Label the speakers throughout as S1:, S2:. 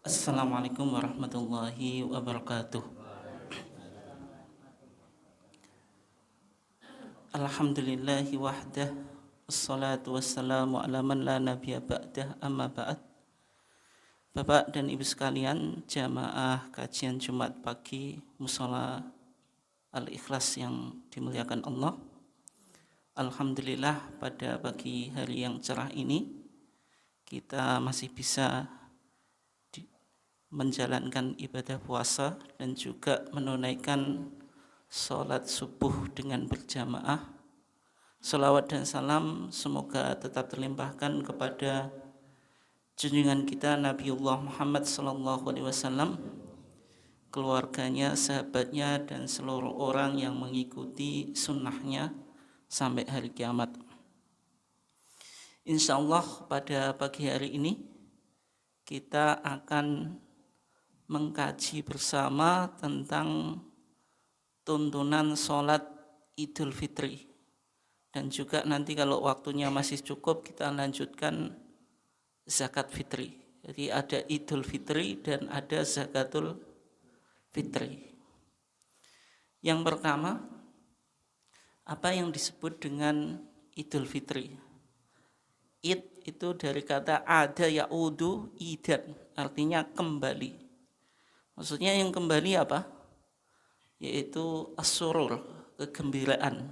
S1: Assalamualaikum warahmatullahi wabarakatuh. Alhamdulillahi wahdah, wassalatu wassalamu ala man la nabiyya ba'dah, amma ba'd. Bapak dan Ibu sekalian, jamaah kajian Jumat pagi Mushola Al-Ikhlas yang dimuliakan Allah. Alhamdulillah pada pagi hari yang cerah ini kita masih bisa menjalankan ibadah puasa dan juga menunaikan sholat subuh dengan berjamaah. Salawat dan salam semoga tetap terlimpahkan kepada junjungan kita Nabiullah Muhammad SAW, keluarganya, sahabatnya, dan seluruh orang yang mengikuti sunnahnya sampai hari kiamat. Insya Allah pada pagi hari ini kita akan mengkaji bersama tentang tuntunan sholat Idul Fitri, dan juga nanti kalau waktunya masih cukup kita lanjutkan zakat fitri. Jadi ada Idul Fitri dan ada zakatul fitri. Yang pertama, apa yang disebut dengan Idul Fitri? Id itu dari kata ada ya'udu idan, artinya kembali. Maksudnya yang kembali apa? Yaitu as-surur, kegembiraan.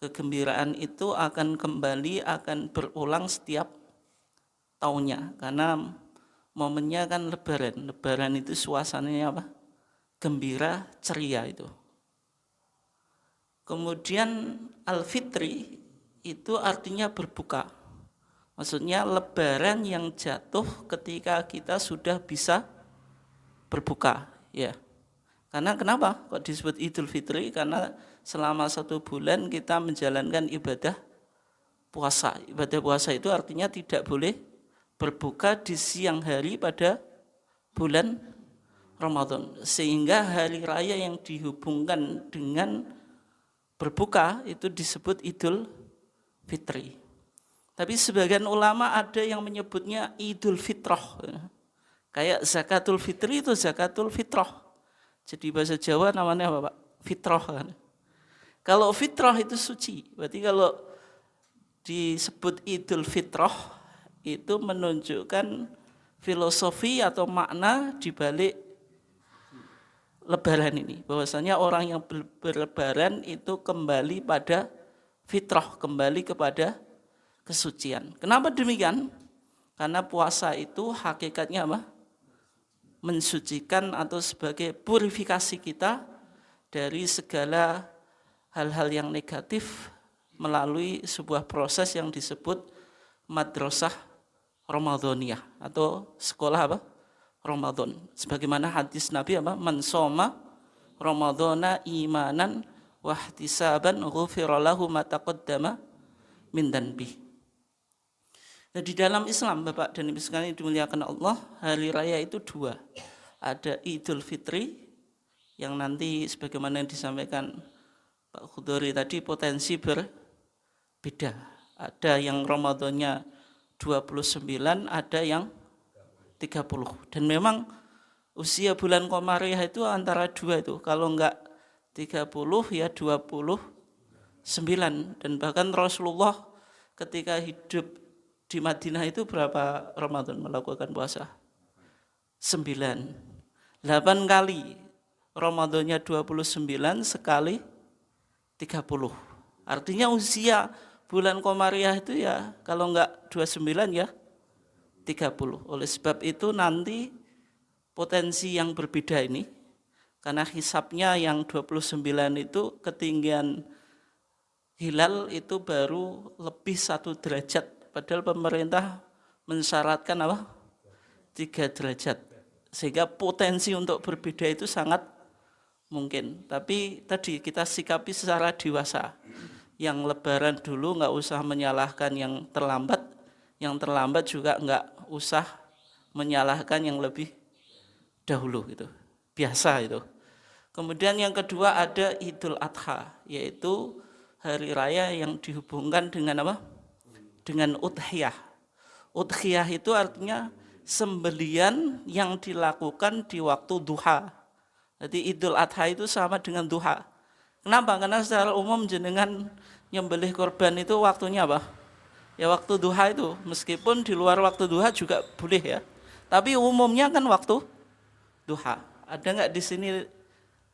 S1: Kegembiraan itu akan kembali, akan berulang setiap tahunnya. Karena momennya kan lebaran. Lebaran itu suasananya apa? Gembira, ceria itu. Kemudian al-fitri itu artinya berbuka. Maksudnya lebaran yang jatuh ketika kita sudah bisa berbuka, ya. Karena kenapa kok disebut Idul Fitri? Karena selama 1 bulan kita menjalankan ibadah puasa. Ibadah puasa itu artinya tidak boleh berbuka di siang hari pada bulan Ramadan. Sehingga hari raya yang dihubungkan dengan berbuka itu disebut Idul Fitri. Tapi sebagian ulama ada yang menyebutnya Idul Fitrah. Kayak zakatul fitri itu zakatul fitrah. Jadi bahasa Jawa namanya apa Pak? Fitrah kan. Kalau fitrah itu suci. Berarti kalau disebut Idul Fitrah itu menunjukkan filosofi atau makna di balik lebaran ini. Bahwasanya orang yang berlebaran itu kembali pada fitrah, kembali kepada kesucian. Kenapa demikian? Karena puasa itu hakikatnya apa? Mensucikan atau sebagai purifikasi kita dari segala hal-hal yang negatif melalui sebuah proses yang disebut madrasah Ramadhaniyah atau sekolah apa? Ramadan. Sebagaimana hadis Nabi apa? Man shoma Ramadhana imanan wahtisaban ghufira lahu ma taqaddama min dhanbi. Nah, di dalam Islam, Bapak dan Ibu sekalian dimuliakan Allah, hari raya itu 2. Ada Idul Fitri, yang nanti sebagaimana yang disampaikan Pak Khudori tadi potensi berbeda. Ada yang Ramadannya 29, ada yang 30. Dan memang usia bulan Qamariyah itu antara 2 itu. Kalau enggak 30 ya 29. Dan bahkan Rasulullah ketika hidup di Madinah itu berapa Ramadan melakukan puasa? 9. 8 kali Ramadannya 29, sekali 30. Artinya usia bulan Qamariyah itu ya kalau enggak 29 ya 30. Oleh sebab itu nanti potensi yang berbeda ini, karena hisabnya yang 29 itu ketinggian hilal itu baru lebih 1 derajat. Padahal pemerintah mensyaratkan apa? 3 derajat. Sehingga potensi untuk berbeda itu sangat mungkin. Tapi tadi kita sikapi secara dewasa. Yang lebaran dulu nggak usah menyalahkan yang terlambat. Yang terlambat juga nggak usah menyalahkan yang lebih dahulu gitu. Biasa itu. Kemudian yang kedua ada Idul Adha, yaitu hari raya yang dihubungkan dengan apa? Dengan udhiyah. Udhiyah itu artinya sembelian yang dilakukan di waktu duha. Jadi Idul Adha itu sama dengan duha. Kenapa? Karena secara umum jenengan nyembelih korban itu waktunya apa? Ya waktu duha itu. Meskipun di luar waktu duha juga boleh ya. Tapi umumnya kan waktu duha. Ada nggak di sini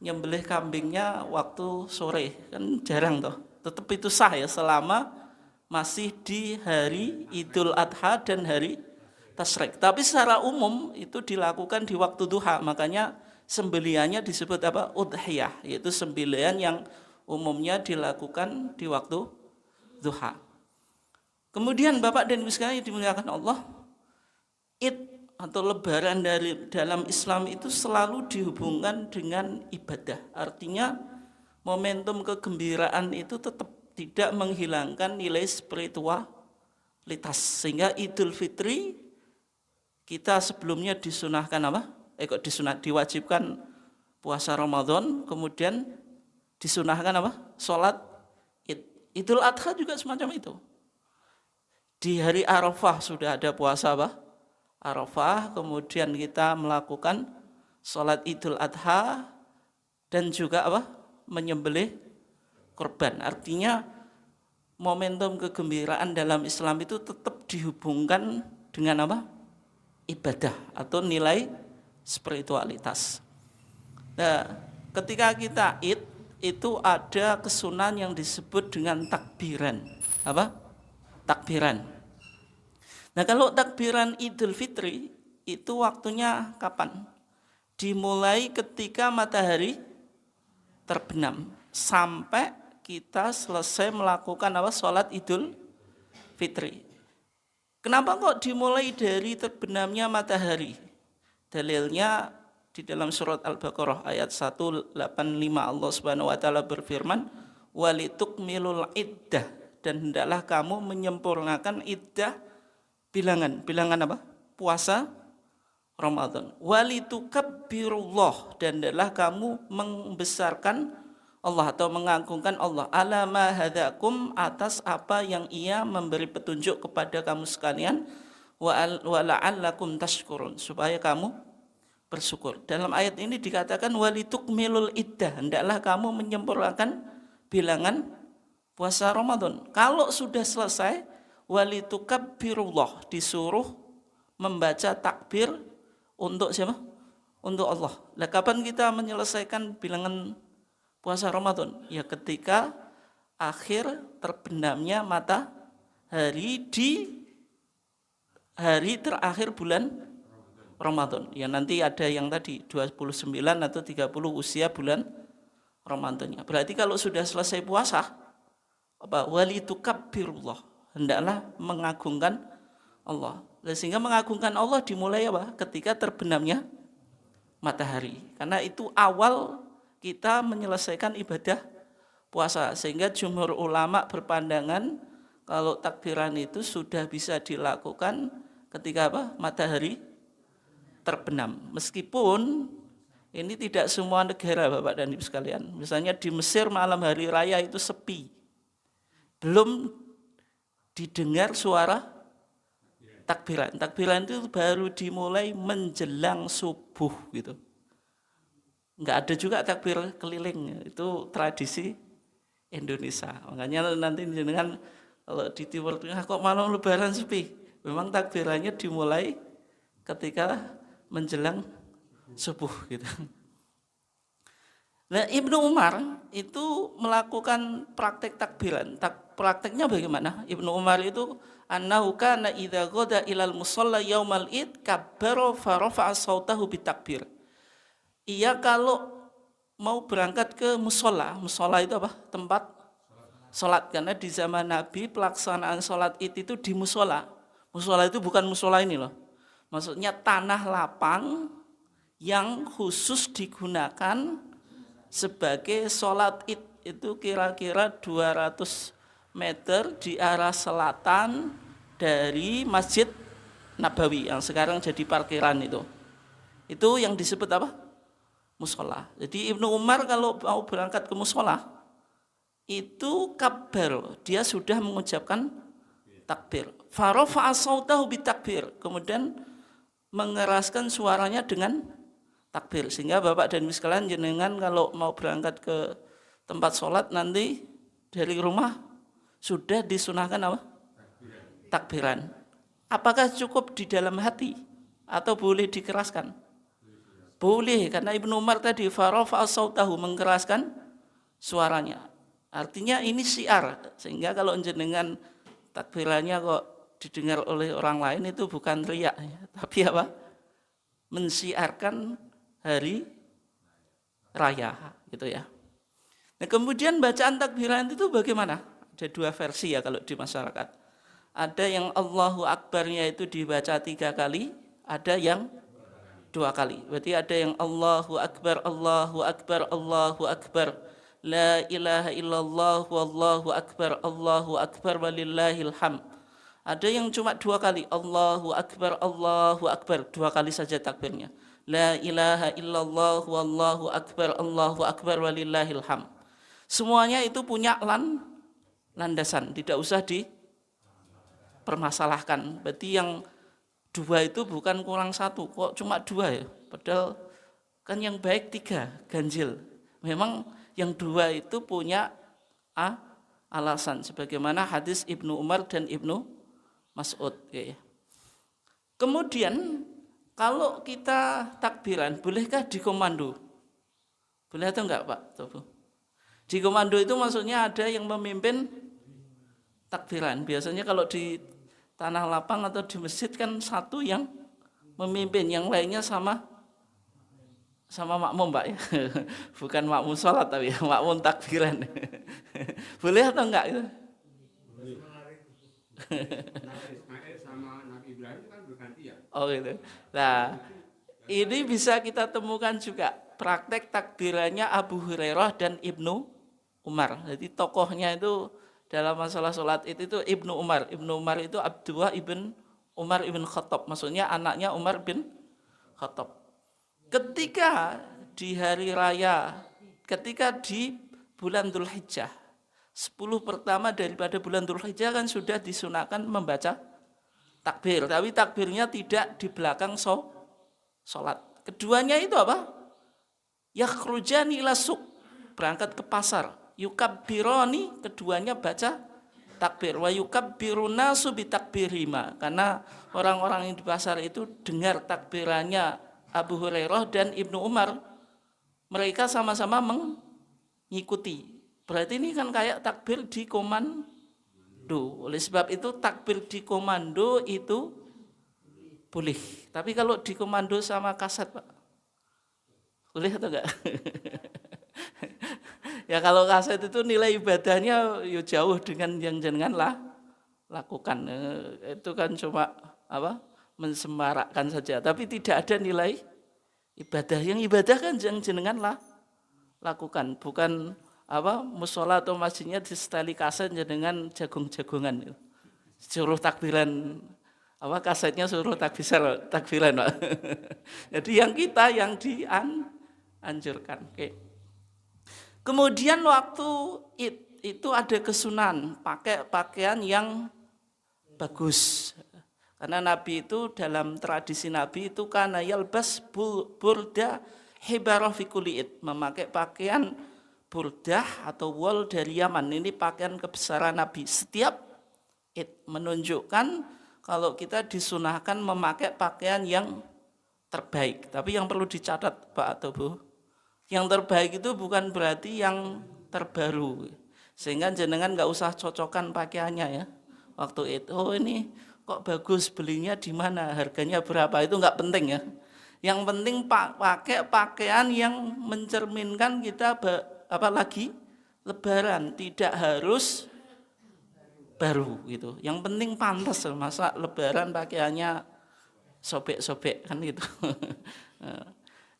S1: nyembelih kambingnya waktu sore? Kan jarang toh. Tetap itu sah ya selama masih di hari Idul Adha dan hari Tasyrik. Tapi secara umum itu dilakukan di waktu duha. Makanya sembeliannya disebut apa? Udhiyah, yaitu sembelian yang umumnya dilakukan di waktu duha. Kemudian Bapak dan Ibu sekalian yang dimuliakan Allah, Id atau lebaran dari dalam Islam itu selalu dihubungkan dengan ibadah. Artinya momentum kegembiraan itu tetap tidak menghilangkan nilai spiritualitas. Sehingga Idul Fitri kita sebelumnya disunahkan apa? Diwajibkan puasa Ramadan, kemudian disunahkan apa? Sholat Id. Idul Adha juga semacam itu. Di hari Arafah sudah ada puasa apa? Arafah, kemudian kita melakukan sholat Idul Adha dan juga apa? Menyembelih korban. Artinya momentum kegembiraan dalam Islam itu tetap dihubungkan dengan apa? Ibadah atau nilai spiritualitas. Nah, ketika kita Id itu ada kesunahan yang disebut dengan takbiran. Apa? Takbiran. Nah, kalau takbiran Idul Fitri itu waktunya kapan? Dimulai ketika matahari terbenam sampai kita selesai melakukan apa? Sholat Idul Fitri. Kenapa kok dimulai dari terbenamnya matahari? Dalilnya di dalam surat Al-Baqarah ayat 185 Allah Subhanahu wa taala berfirman, "Walitukmilul iddah," dan hendaklah kamu menyempurnakan iddah bilangan apa? Puasa Ramadan. Walitukabbirullah, dan hendaklah kamu membesarkan Allah atau mengagungkan Allah ala ma hadakum, atas apa yang Ia memberi petunjuk kepada kamu sekalian, wa la'allakum tashkurun, supaya kamu bersyukur. Dalam ayat ini dikatakan walitukmilul iddah, hendaklah kamu menyempurnakan bilangan puasa Ramadan. Kalau sudah selesai, walitukabbirullah, disuruh membaca takbir untuk siapa? Untuk Allah. Nah, kapan kita menyelesaikan bilangan puasa Ramadan? Ya ketika akhir terbenamnya matahari di hari terakhir bulan Ramadan. Ya nanti ada yang tadi 29 atau 30 usia bulan Ramadannya. Berarti kalau sudah selesai puasa, apa? Walitukabbirullah, hendaklah mengagungkan Allah. Sehingga mengagungkan Allah dimulai apa? Ketika terbenamnya matahari. Karena itu awal kita menyelesaikan ibadah puasa. Sehingga jumhur ulama berpandangan kalau takbiran itu sudah bisa dilakukan ketika apa? Matahari terbenam. Meskipun ini tidak semua negara Bapak dan Ibu sekalian. Misalnya di Mesir malam hari raya itu sepi. Belum didengar suara takbiran. Takbiran itu baru dimulai menjelang subuh gitu. Enggak ada juga takbir keliling. Itu tradisi Indonesia. Makanya nanti dengan kalau di Timur Tengah kok malam lebaran sepi. Memang takbirannya dimulai ketika menjelang subuh gitu. Nah, Ibnu Umar itu melakukan praktek takbiran. Prakteknya bagaimana? Ibnu Umar itu annahu kana idza ghada ilal musalla yaumal id kabbara fa rafa'a sautahu bitakbir. Ia kalau mau berangkat ke musola itu apa? Tempat sholat. Karena di zaman Nabi pelaksanaan sholat id itu di musola. Musola itu bukan musola ini loh. Maksudnya tanah lapang yang khusus digunakan sebagai sholat id. Itu kira-kira 200 meter di arah selatan dari Masjid Nabawi yang sekarang jadi parkiran itu. Itu yang disebut apa? Musola. Jadi Ibnu Umar kalau mau berangkat ke musola itu kabbar, dia sudah mengucapkan takbir. Farafa'a sautahu bitakbir. Kemudian mengeraskan suaranya dengan takbir. Sehingga Bapak dan Ibu sekalian jenengan kalau mau berangkat ke tempat sholat nanti dari rumah sudah disunahkan apa? Takbiran. Apakah cukup di dalam hati atau boleh dikeraskan? Boleh, karena Ibnu Umar tadi farafa sautahu, mengeraskan suaranya. Artinya ini syiar, sehingga kalau jenengan takbirannya kok didengar oleh orang lain itu bukan riak, tapi apa? Mensiarkan hari raya, gitu ya. Nah, kemudian bacaan takbiran itu bagaimana? Ada dua versi ya kalau di masyarakat. Ada yang Allahu Akbarnya itu dibaca 3 kali, ada yang 2 kali. Berarti ada yang Allahu Akbar, Allahu Akbar, Allahu Akbar, La ilaha illallah, Wallahu Akbar, walillahil hamd. Ada yang cuma 2 kali, Allahu Akbar, 2 kali saja takbirnya. La ilaha illallah, Wallahu Akbar, walillahil hamd. Semuanya itu punya landasan, tidak usah dipermasalahkan. Berarti yang 2 itu bukan kurang 1, kok cuma 2 ya? Padahal kan yang baik 3, ganjil. Memang yang 2 itu punya alasan, sebagaimana hadis Ibnu Umar dan Ibnu Mas'ud. Ya. Kemudian kalau kita takbiran, bolehkah dikomando? Boleh atau enggak Pak? Dikomando itu maksudnya ada yang memimpin takbiran. Biasanya kalau di tanah lapang atau di masjid kan satu yang memimpin, yang lainnya sama makmum Pak ya. Bukan makmum sholat tapi makmum takbiran. Boleh atau enggak itu? Oh gitu. Nah, ini bisa kita temukan juga praktek takbirannya Abu Hurairah dan Ibnu Umar. Jadi tokohnya itu dalam masalah sholat itu Ibnu Umar. Ibnu Umar itu Abdullah ibn Umar ibn Khattab. Maksudnya anaknya Umar bin Khattab. Ketika di hari raya, ketika di bulan Dzulhijjah, 10 pertama daripada bulan Dzulhijjah kan sudah disunahkan membaca takbir. Tapi takbirnya tidak di belakang sholat. Keduanya itu apa? Yakhrujani ila suq, berangkat ke pasar. Yukabbironi, keduanya baca takbir. Wa yukabbiruna subi takbirima, karena orang-orang yang di pasar itu dengar takbirannya Abu Hurairah dan Ibnu Umar, mereka sama-sama mengikuti. Berarti ini kan kayak takbir di komando. Oleh sebab itu takbir di komando itu boleh. Tapi kalau di komando sama kaset Pak, boleh atau enggak? Ya kalau kaset itu nilai ibadahnya ya jauh dengan yang jenengan lakukan. Itu kan cuma mensemarakkan saja, tapi tidak ada nilai ibadah. Yang ibadah kan yang jenengan lakukan, bukan musola atau masjidnya disetali kaset dengan jagung-jagungan. Suruh takbiran kasetnya suruh takbiran Pak. Jadi yang kita yang dianjurkan. Oke. Kemudian waktu itu ada kesunahan pakai pakaian yang bagus. Karena Nabi itu dalam tradisi Nabi itu kana yalbas burda hibarah fi kulli id, memakai pakaian burdah atau wol dari Yaman. Ini pakaian kebesaran Nabi. Setiap id menunjukkan kalau kita disunahkan memakai pakaian yang terbaik. Tapi yang perlu dicatat Pak atau Bu, yang terbaik itu bukan berarti yang terbaru. Sehingga jenengan nggak usah cocokkan pakaiannya ya. Waktu itu, ini kok bagus, belinya di mana, harganya berapa, itu nggak penting ya. Yang penting pakai pakaian yang mencerminkan kita apalagi lebaran, tidak harus baru gitu. Yang penting pantas, masa lebaran pakaiannya sobek-sobek kan gitu.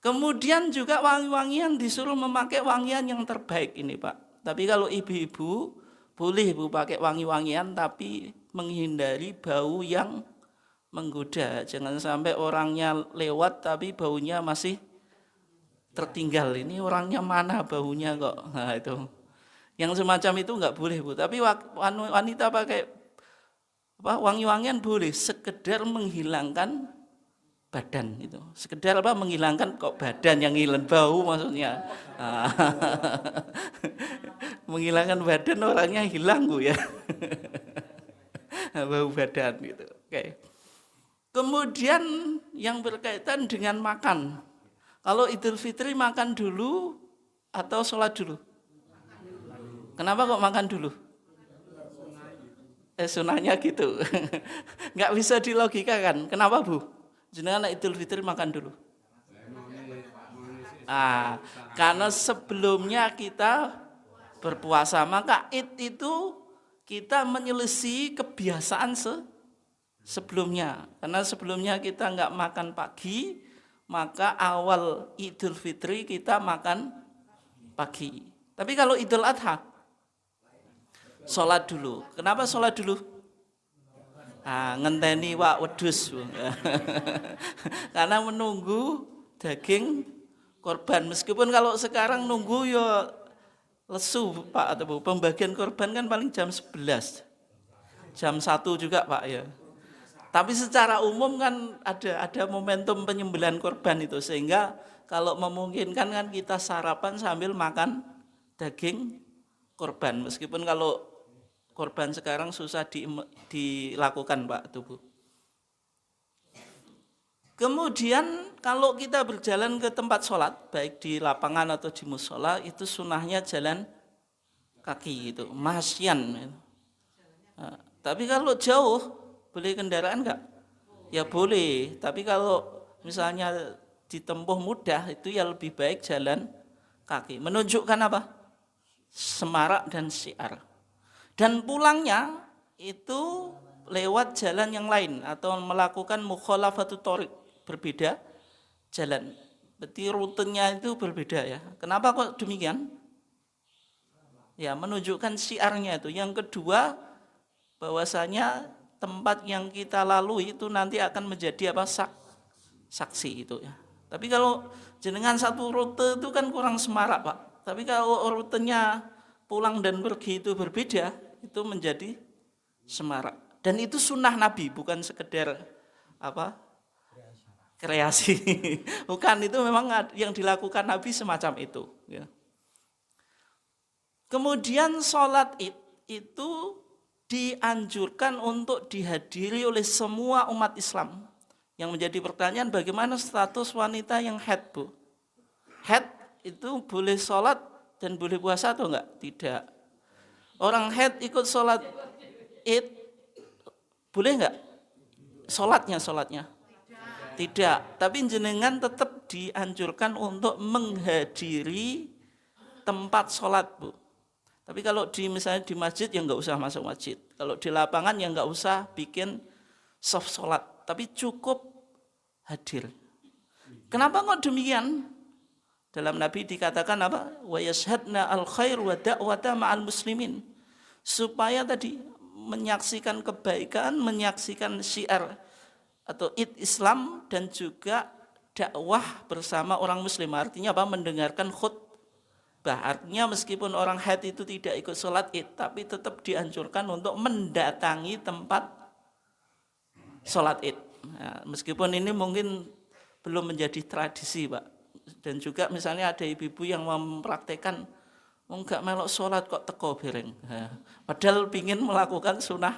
S1: Kemudian juga wangi-wangian, disuruh memakai wangian yang terbaik ini Pak. Tapi kalau ibu-ibu boleh Bu pakai wangi-wangian, tapi menghindari bau yang menggoda. Jangan sampai orangnya lewat tapi baunya masih tertinggal. Ini orangnya mana baunya kok. Nah itu. Yang semacam itu enggak boleh Bu. Tapi wanita pakai wangi-wangian boleh, sekedar menghilangkan badan itu. Sekedar apa menghilangkan kok badan yang hilang bau maksudnya. Menghilangkan badan orangnya hilang Bu ya. Bau badan gitu. Oke. Kemudian yang berkaitan dengan makan. Kalau Idul Fitri makan dulu atau sholat dulu? Kenapa kok makan dulu? Sunahnya gitu. Nggak bisa dilogikakan. Kenapa Bu? Jenengan Idul Fitri makan dulu. Karena sebelumnya kita berpuasa, maka Id itu kita menyelisih kebiasaan sebelumnya. Karena sebelumnya kita nggak makan pagi, maka awal Idul Fitri kita makan pagi. Tapi kalau Idul Adha, sholat dulu. Kenapa sholat dulu? Ngenteni wak wedhus. Karena menunggu daging korban. Meskipun kalau sekarang nunggu ya lesu Pak atau Bu. Pembagian korban kan paling jam 11. Jam 1 juga Pak ya. Tapi secara umum kan ada momentum penyembelihan korban itu, sehingga kalau memungkinkan kan kita sarapan sambil makan daging korban. Meskipun kalau korban sekarang susah dilakukan Pak Tubuh. Kemudian kalau kita berjalan ke tempat sholat, baik di lapangan atau di musola, itu sunahnya jalan kaki itu, masyan. Tapi kalau jauh, boleh kendaraan enggak? Ya boleh, tapi kalau misalnya ditempuh mudah, itu ya lebih baik jalan kaki. Menunjukkan apa? Semarak dan syiar. Dan pulangnya itu lewat jalan yang lain atau melakukan mukhalafatut thoriq, berbeda jalan. Berarti rutenya itu berbeda ya. Kenapa kok demikian? Ya, menunjukkan syiarnya itu. Yang kedua, bahwasanya tempat yang kita lalui itu nanti akan menjadi apa? Saksi itu ya. Tapi kalau jenengan satu rute itu kan kurang semarak Pak. Tapi kalau rutenya pulang dan pergi itu berbeda, itu menjadi semarak. Dan itu sunnah Nabi, bukan sekedar apa? Kreasi. Bukan, itu memang yang dilakukan Nabi semacam itu. Ya. Kemudian sholat Id itu dianjurkan untuk dihadiri oleh semua umat Islam. Yang menjadi pertanyaan, bagaimana status wanita yang haid Bu? Haid itu boleh sholat dan boleh puasa atau enggak? Tidak. Orang haid ikut sholat Id, boleh enggak? Sholatnya? Tidak. Tapi jenengan tetap dianjurkan untuk menghadiri tempat sholat Bu. Tapi kalau misalnya di masjid ya enggak usah masuk masjid. Kalau di lapangan ya enggak usah bikin soft sholat. Tapi cukup hadir. Kenapa kok demikian? Dalam Nabi dikatakan apa? Wa yashhadna al-khair wa da'wata ma'al muslimin. Supaya tadi menyaksikan kebaikan, menyaksikan syiar atau Id Islam dan juga dakwah bersama orang muslim. Artinya apa? Mendengarkan khutbah. Artinya meskipun orang haid itu tidak ikut sholat Id, tapi tetap dianjurkan untuk mendatangi tempat sholat Id. Nah, meskipun ini mungkin belum menjadi tradisi Pak. Dan juga misalnya ada ibu-ibu yang mempraktekkan enggak melok sholat kok teko bereng. Padahal ingin melakukan sunnah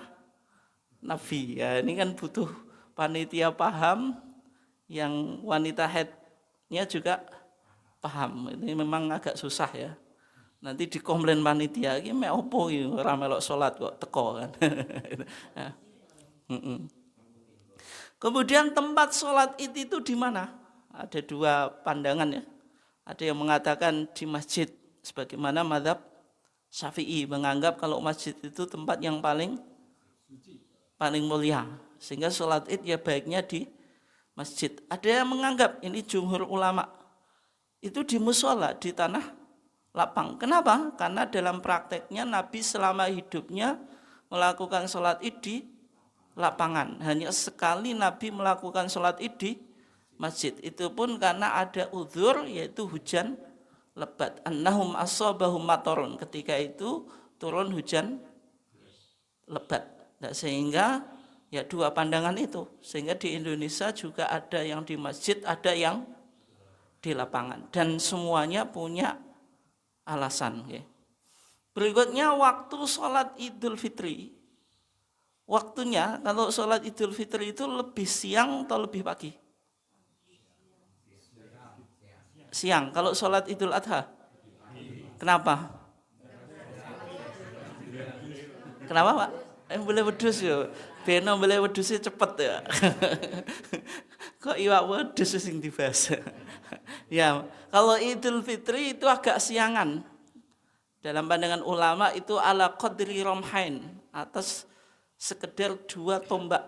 S1: Nabi. Ya, ini kan butuh panitia paham, yang wanita haidnya juga paham. Ini memang agak susah ya. Nanti dikomplain panitia, ini mek opo iki ora melok salat kok teko kan. Kemudian tempat sholat Id itu di mana? Ada dua pandangan ya. Ada yang mengatakan di masjid, sebagaimana mazhab Syafi'i menganggap kalau masjid itu tempat yang paling mulia, sehingga sholat Id ya baiknya di masjid. Ada yang menganggap, ini jumhur ulama, itu di musola, di tanah lapang. Kenapa? Karena dalam prakteknya Nabi selama hidupnya melakukan sholat Id di lapangan. Hanya sekali Nabi melakukan sholat Id di masjid. Itu pun karena ada udzur, yaitu hujan lebat. Annahum asabahum matorun. Ketika itu turun hujan lebat. Nah, sehingga Ya dua pandangan itu. Sehingga di Indonesia juga ada yang di masjid, ada yang di lapangan. Dan semuanya punya alasan. Okay. Berikutnya waktu sholat Idul Fitri. Waktunya kalau sholat Idul Fitri itu lebih siang atau lebih pagi? Siang. Kalau sholat Idul Adha? Kenapa? Kenapa Pak? Boleh wedhus ya. Beno boleh wedhusnya cepet ya. Kok iwak wedhus sing dibahas. Ya, kalau Idul Fitri itu agak siangan. Dalam pandangan ulama itu ala qadri romhain, atas sekedar 2 tombak.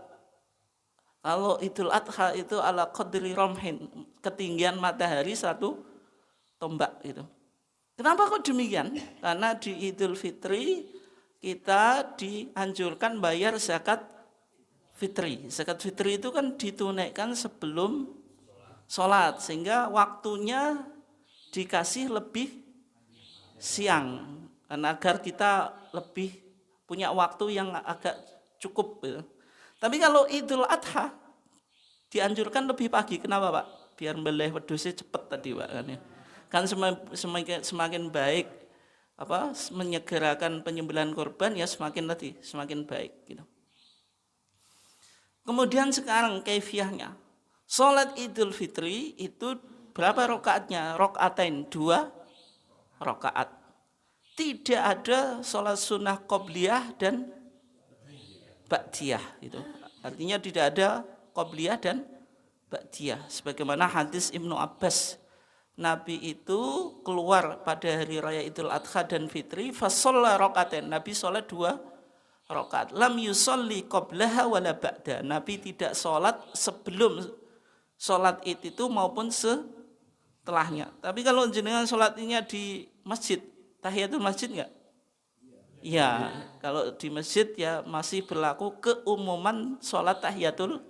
S1: Kalau Idul Adha itu ala qadri romhain, ketinggian matahari 1 tombak itu. Kenapa kok demikian? Karena di Idul Fitri kita dianjurkan bayar zakat fitri. Zakat fitri itu kan ditunaikan sebelum sholat, sehingga waktunya dikasih lebih siang, karena agar kita lebih punya waktu yang agak cukup. Gitu. Tapi kalau Idul Adha dianjurkan lebih pagi. Kenapa Pak? Biar beleh wedhusnya cepet tadi Pak kan ya. Kan semakin baik menyegerakan penyembelihan korban ya semakin baik gitu. Kemudian sekarang kaifiyahnya. Salat Idul Fitri itu berapa rakaatnya? Rakaatain, 2 rakaat. Tidak ada salat sunnah qobliyah dan ba'diyah itu. Artinya tidak ada qobliyah dan ba'diyah sebagaimana hadis Ibnu Abbas. Nabi itu keluar pada hari raya Idul Adha dan Fitri, fasalla rakaatain. Nabi salat 2 rakaat. Lam yusolli qablaha wala ba'da. Nabi tidak salat sebelum salat Id itu maupun setelahnya. Tapi kalau jenengan salatnya di masjid, tahiyatul masjid enggak? Ya, kalau di masjid ya masih berlaku keumuman salat tahiyatul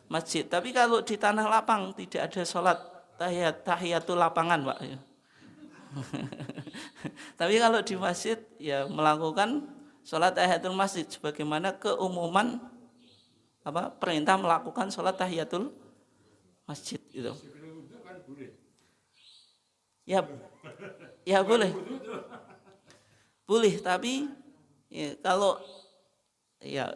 S1: masjid. Tapi kalau di tanah lapang tidak ada salat tahiyatul lapangan Pak. Tapi kalau di masjid ya melakukan sholat tahiyatul masjid sebagaimana keumuman perintah melakukan sholat tahiyatul masjid gitu. Ya boleh. Boleh, tapi ya, kalau ya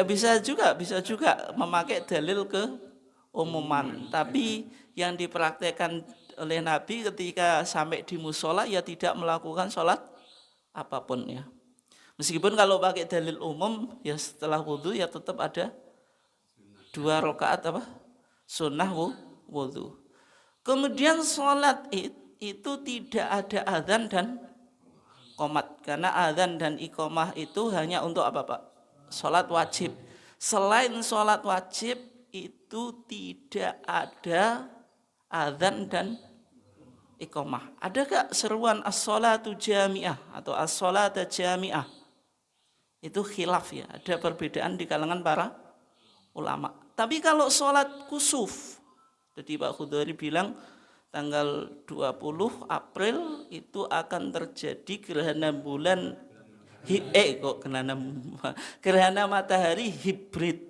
S1: bisa juga memakai dalil keumuman, tapi yang dipraktekkan oleh Nabi ketika sampai di musola ya tidak melakukan sholat apapun ya. Meskipun kalau pakai dalil umum ya setelah wudhu ya tetap ada 2 rakaat sunnah wudhu. Kemudian sholat itu tidak ada adzan dan qomat, karena adzan dan iqomah itu hanya untuk apa Pak? Sholat wajib. Selain sholat wajib itu tidak ada adzan dan iqomah. Ada gak seruan as-sholatu jami'ah atau as-sholata jami'ah? Itu khilaf ya, ada perbedaan di kalangan para ulama. Tapi kalau sholat kusuf, jadi Pak Khudari bilang tanggal 20 April itu akan terjadi gerhana bulan gerhana matahari hibrid.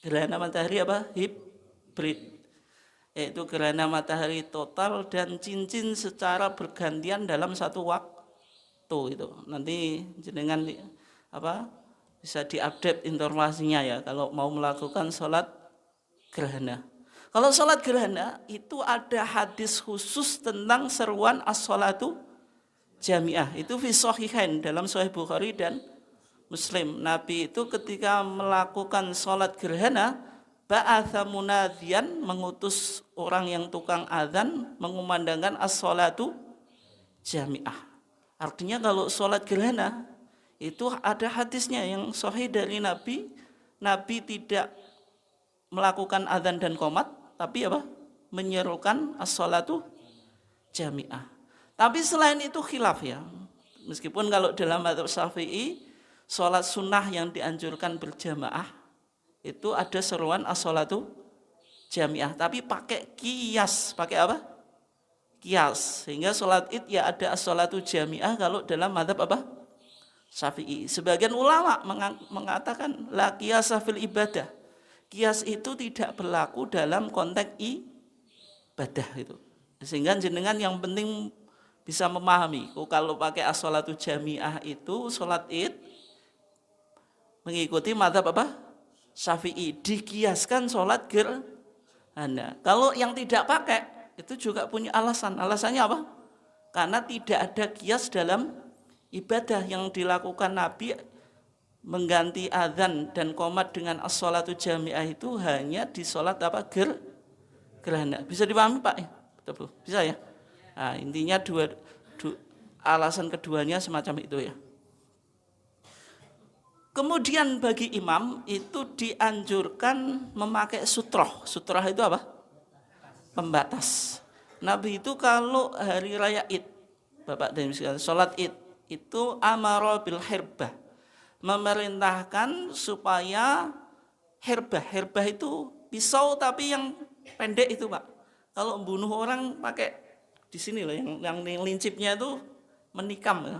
S1: Gerhana matahari hibrid. Yaitu gerhana matahari total dan cincin secara bergantian dalam satu waktu itu. Nanti jenengan bisa diupdate informasinya ya kalau mau melakukan sholat gerhana. Kalau sholat gerhana itu ada hadis khusus tentang seruan as-sholatu jami'ah. Itu fi shahihain dalam Sahih Bukhari dan Muslim. Nabi itu ketika melakukan sholat gerhana, ba'atha munadiyan, mengutus orang yang tukang azan mengumandangkan as-sholatu jami'ah. Artinya kalau sholat gerhana itu ada hadisnya yang sahih dari Nabi. Nabi tidak melakukan azan dan qomat, tapi menyerukan as-sholatu jami'ah. Tapi selain itu khilaf ya. Meskipun kalau dalam mazhab Syafi'i sholat sunnah yang dianjurkan berjamaah itu ada seruan as-sholatu jami'ah, tapi pakai kias. Pakai apa? Kias. Sehingga sholat id ya ada as-sholatu jami'ah kalau dalam mazhab Syafi'i. Sebagian ulama mengatakan la qiyasa fil ibadah. Qiyas itu tidak berlaku dalam konteks ibadah itu. Sehingga jenengan yang penting bisa memahami. Kalau pakai as-sholatu jami'ah itu sholat id mengikuti mazhab apa? Syafi'i. Dikiaskan sholat gerhana. Kalau yang tidak pakai itu juga punya alasan. Alasannya apa? Karena tidak ada kias dalam ibadah yang dilakukan Nabi mengganti azan dan qomat dengan as-sholatu jami'ah itu hanya di sholat apa? Gerhana. Bisa dipahami Pak? Betul, bisa ya? Nah, intinya alasan keduanya semacam itu ya. Kemudian bagi imam itu dianjurkan memakai sutroh. Sutroh itu apa? Pembatas. Nabi itu kalau hari raya Id, Bapak dan Ibu sekalian, sholat Id itu amara bil hirbah, memerintahkan supaya hirbah itu pisau tapi yang pendek itu Pak. Kalau membunuh orang pakai di sini loh, yang lincipnya itu menikam ya.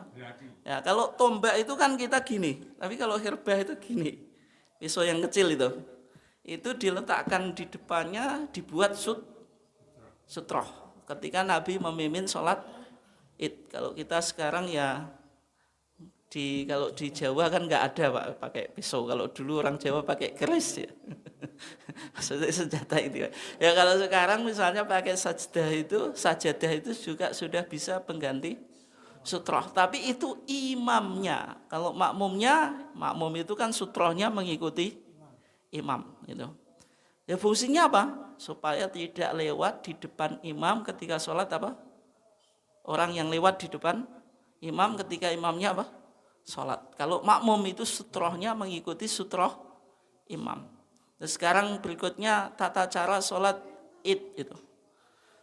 S1: Ya, kalau tombak itu kan kita gini, tapi kalau hirbah itu gini, pisau yang kecil itu diletakkan di depannya, dibuat sutroh. Ketika Nabi memimpin sholat Id, kalau kita sekarang ya kalau di Jawa kan nggak ada Pak pakai pisau. Kalau dulu orang Jawa pakai keris ya. Maksudnya senjata itu. Ya kalau sekarang misalnya pakai sajadah itu juga sudah bisa pengganti sutroh. Tapi itu imamnya. Kalau makmum itu kan sutrohnya mengikuti imam gitu. Ya fungsinya apa? Supaya tidak lewat di depan imam ketika sholat apa? Orang yang lewat di depan imam ketika imamnya apa? Sholat. Kalau makmum itu sutrohnya mengikuti sutroh imam. Dan sekarang berikutnya tata cara sholat Id itu.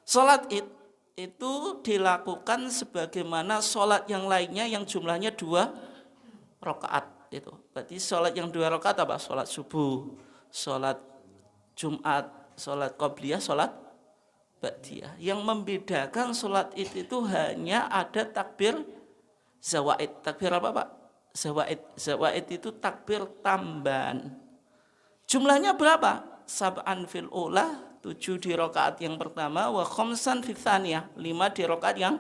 S1: Sholat Id itu dilakukan sebagaimana sholat yang lainnya yang jumlahnya 2 rakaat itu. Berarti sholat yang 2 rakaat apa? Sholat subuh, sholat Jumat, sholat qobliyah, sholat ba'diyah. Yang membedakan sholat Id itu hanya ada takbir zawaid. Takbir apa Pak? Zawaid. Zawaid itu takbir tambahan. Jumlahnya berapa? Sab'an fil ula, 7 di rakaat yang pertama, wa khamsan fil tsaniyah, 5 di rakaat yang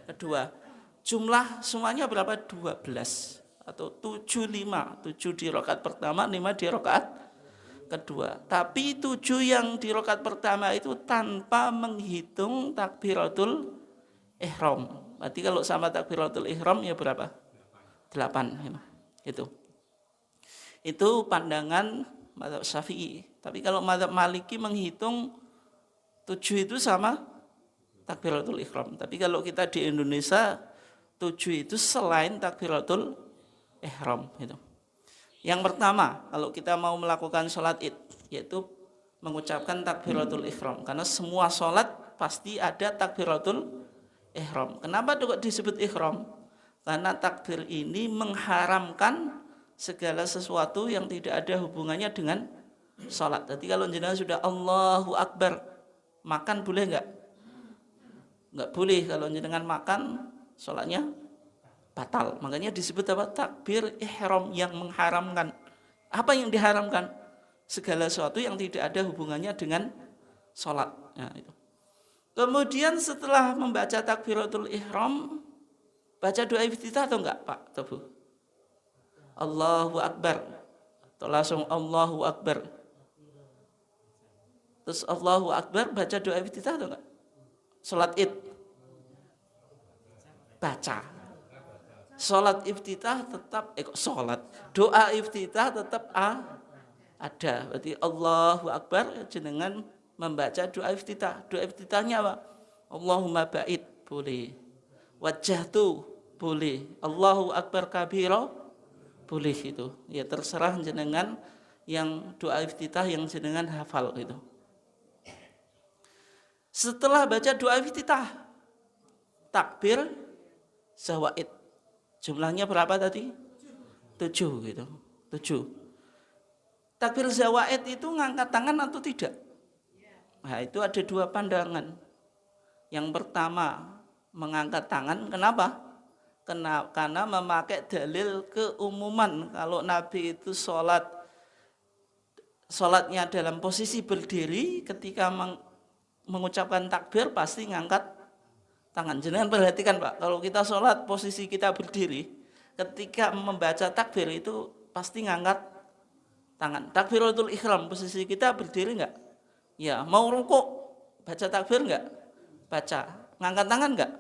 S1: kedua. Jumlah semuanya berapa? 12 atau 75. 7 di rakaat pertama, 5 di rakaat kedua. Tapi 7 yang di rakaat pertama itu tanpa menghitung takbiratul ihram. Berarti kalau sama takbiratul ihram ya berapa? 8 itu. Itu pandangan mazhab Syafi'i. Tapi kalau mazhab Maliki menghitung 7 itu sama takbiratul ihram. Tapi kalau kita di Indonesia 7 itu selain takbiratul ihram itu. Yang pertama, kalau kita mau melakukan sholat Id, yaitu mengucapkan takbiratul ihram. Karena semua sholat pasti ada takbiratul ihram. Kenapa kok disebut ihram? Karena takbir ini mengharamkan segala sesuatu yang tidak ada hubungannya dengan sholat. Jadi kalau jenengan sudah Allahu Akbar, makan boleh enggak? Enggak boleh. Kalau jenengan makan, sholatnya batal. Makanya disebut apa? Takbir ihram yang mengharamkan. Apa yang diharamkan? Segala sesuatu yang tidak ada hubungannya dengan sholat. Nah, itu. Kemudian setelah membaca takbiratul ihram, baca doa iftitah atau enggak Pak Tebu? Allahu Akbar. Atau langsung Allahu Akbar. Terus Allahu Akbar baca doa iftitah atau enggak? Salat Id. Baca. Salat iftitah tetap doa iftitah tetap ada. Berarti Allahu Akbar jenengan membaca doa iftitah. Doa iftitahnya apa? Allahumma ba'id boleh. Wajjahtu boleh. Allahu Akbar kabira boleh itu. Ya terserah jenengan yang doa iftitah yang jenengan hafal itu. Setelah baca doa iftitah, takbir zawaid. Jumlahnya berapa tadi? 7 gitu. 7. Takbir zawaid itu ngangkat tangan atau tidak? Nah, itu ada 2 pandangan. Yang pertama, mengangkat tangan. Kenapa? karena memakai dalil keumuman. Kalau Nabi itu sholatnya dalam posisi berdiri, ketika mengucapkan takbir pasti ngangkat tangan. Jangan perhatikan Pak, kalau kita sholat posisi kita berdiri, ketika membaca takbir itu pasti ngangkat tangan. Takbiratul ihram posisi kita berdiri enggak? Ya, mau rukuk baca takbir enggak? Baca. Ngangkat tangan enggak?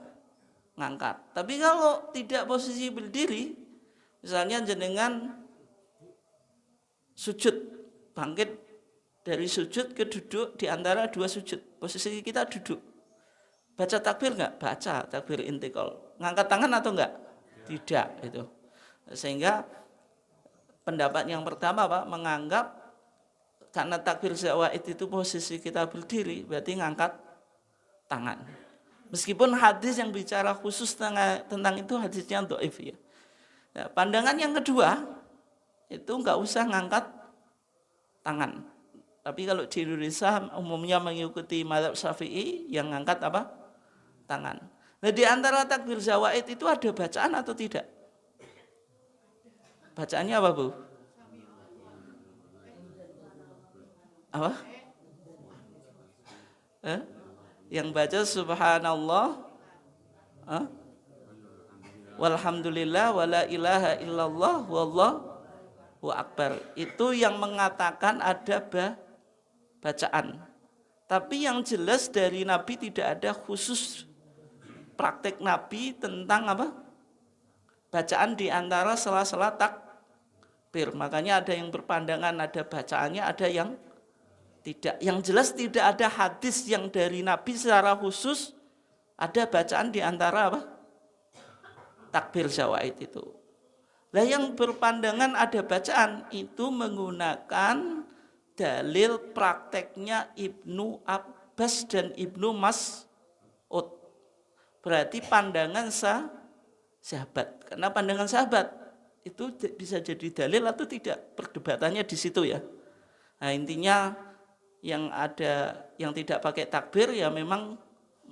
S1: Ngangkat. Tapi kalau tidak posisi berdiri, misalnya jenengan sujud, bangkit dari sujud ke duduk di antara dua sujud, posisi kita duduk. Baca takbir enggak? Baca takbir intikal. Ngangkat tangan atau enggak? Tidak itu. Sehingga pendapat yang pertama Pak menganggap karena takbir zawaid itu posisi kita berdiri, berarti ngangkat tangan. Meskipun hadis yang bicara khusus tentang itu hadisnya dhaif ya. Nah, pandangan yang kedua itu enggak usah ngangkat tangan. Tapi kalau di Indonesia umumnya mengikuti mazhab Syafi'i yang ngangkat apa? Tangan. Nah, di antara takbir zawaid itu ada bacaan atau tidak? Bacaannya apa, Bu? Apa? Yang baca subhanallah, walhamdulillah, wala ilaha illallah, wallahu akbar. Itu yang mengatakan ada bacaan. Tapi yang jelas dari Nabi tidak ada khusus praktek Nabi tentang apa? Bacaan di antara sela-sela takbir. Makanya ada yang berpandangan ada bacaannya, ada yang tidak. Yang jelas tidak ada hadis yang dari Nabi secara khusus ada bacaan di antara apa? Takbir zawaid itu. Nah, yang berpandangan ada bacaan itu menggunakan dalil prakteknya Ibnu Abbas dan Ibnu Mas'ud. Berarti pandangan sahabat. Karena pandangan sahabat itu bisa jadi dalil atau tidak. Perdebatannya di situ ya. Nah, intinya yang tidak pakai takbir ya memang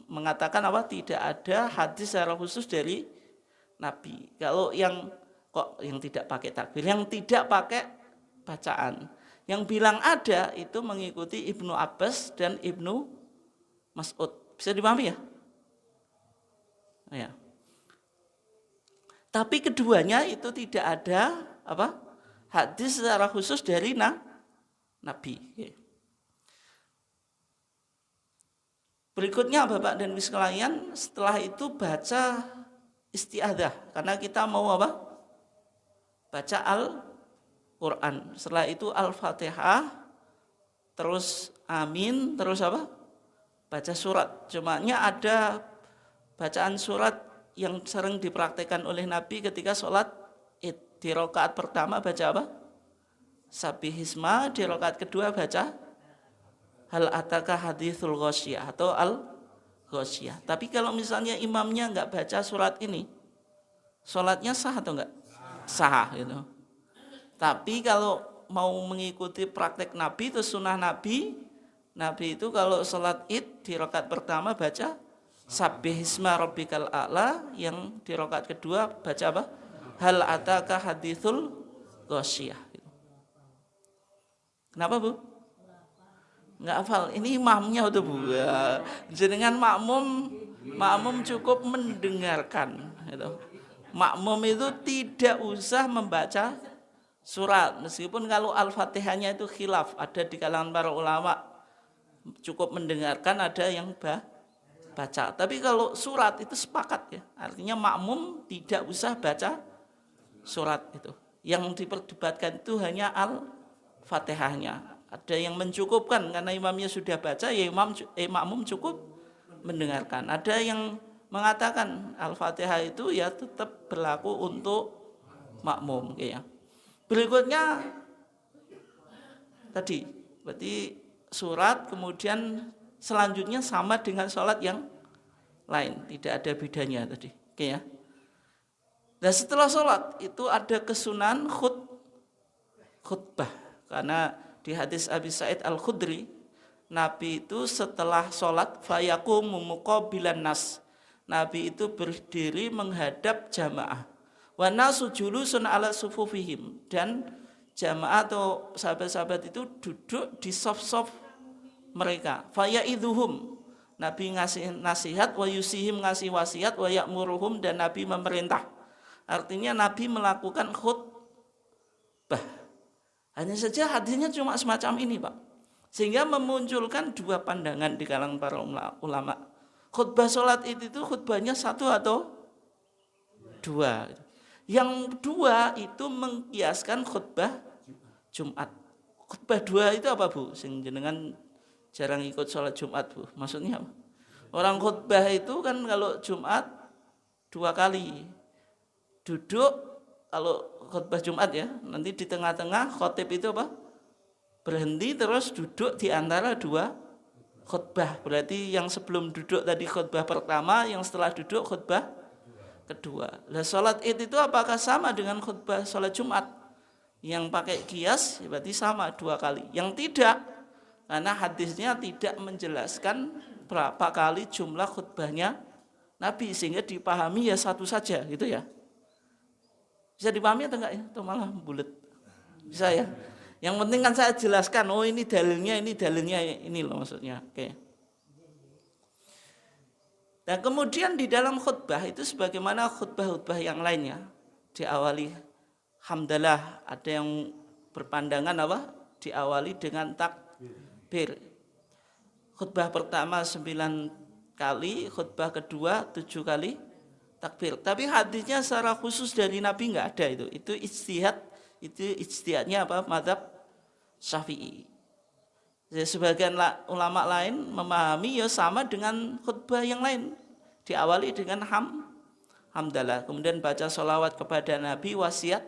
S1: mengatakan apa? Tidak ada hadis secara khusus dari Nabi. Kalau yang tidak pakai takbir, yang tidak pakai bacaan, yang bilang ada itu mengikuti Ibnu Abbas dan Ibnu Mas'ud. Bisa dipahami ya? Ya. Tapi keduanya itu tidak ada apa? Hadis secara khusus dari Nabi. Berikutnya Bapak dan Ibu sekalian, setelah itu baca isti'adzah karena kita mau apa? Baca Al-Qur'an. Setelah itu Al-Fatihah, terus amin, terus apa? Baca surat. Cumanya ada bacaan surat yang sering dipraktikkan oleh Nabi ketika sholat Id. Di rakaat pertama baca apa? Sabbihisma. Di rakaat kedua baca hal ataka hadithul ghasyiyah atau al-ghasyiyah. Tapi kalau misalnya imamnya enggak baca surat ini, sholatnya sah atau enggak? Sah gitu. Tapi kalau mau mengikuti praktek Nabi itu sunnah Nabi itu kalau sholat Id di rakaat pertama baca Sabbihisma rabbikal a'la, yang di rakaat kedua baca apa? Hal ataka hadithul ghasyiyah. Kenapa, Bu? Enggak hafal. Ini imamnya udah, Bu. Ya. Jenengan makmum cukup mendengarkan gitu. Makmum itu tidak usah membaca surat. Meskipun kalau Al-Fatihahnya itu khilaf, ada di kalangan para ulama cukup mendengarkan, ada yang baca. Tapi kalau surat itu sepakat ya. Artinya makmum tidak usah baca surat itu. Yang diperdebatkan itu hanya Al-Fatihahnya. Ada yang mencukupkan karena imamnya sudah baca, ya makmum cukup mendengarkan. Ada yang mengatakan Al-Fatihah itu ya tetap berlaku untuk makmum ya. Berikutnya tadi berarti surat, kemudian selanjutnya sama dengan sholat yang lain, tidak ada bedanya tadi. Oke ya. Nah, setelah sholat itu ada kesunahan khutbah. Karena di hadis Abi Sa'id Al-Khudri, Nabi itu setelah sholat fayaqumu muqabilan nas. Nabi itu berdiri menghadap jamaah. Wa nasu julusun ala sufufihim, dan jamaah atau sahabat-sahabat itu duduk di saf-saf mereka. Fayaidhuhum, Nabi ngasih nasihat, wa yusihim ngasih wasiat, wa ya'muruhum, dan Nabi memerintah. Artinya Nabi melakukan khutbah. Hanya saja hadisnya cuma semacam ini, Pak. Sehingga memunculkan dua pandangan di kalangan para ulama. Khutbah sholat itu khutbahnya satu atau dua. Yang dua itu mengkiaskan khutbah Jumat. Khutbah dua itu apa, Bu? Sing jenengan jarang ikut sholat Jumat, Bu. Maksudnya apa? Orang khutbah itu kan kalau Jumat 2 kali. Duduk, kalau khutbah Jumat ya, nanti di tengah-tengah khotib itu apa? Berhenti terus duduk di antara 2 khutbah. Berarti yang sebelum duduk tadi khutbah pertama, yang setelah duduk khutbah kedua. Nah, sholat Id itu apakah sama dengan khutbah sholat Jumat? Yang pakai kias berarti sama 2 kali. Yang tidak, karena hadisnya tidak menjelaskan berapa kali jumlah khutbahnya Nabi, sehingga dipahami ya satu saja gitu ya. Bisa dipahami atau enggak ya? Atau malah bulet? Bisa ya? Yang penting kan saya jelaskan, oh ini dalilnya, ini loh maksudnya. Oke. Dan kemudian di dalam khutbah itu sebagaimana khutbah-khutbah yang lainnya, diawali hamdalah, ada yang berpandangan apa? Diawali dengan takbir. Khutbah pertama 9 kali, khutbah kedua 7 kali takbir. Tapi hadisnya secara khusus dari Nabi enggak ada itu. Itu ijtihadnya apa? Mazhab Syafi'i. Sebagian ulama lain memahami ya sama dengan khutbah yang lain, diawali dengan hamdalah, kemudian baca sholawat kepada Nabi, wasiat,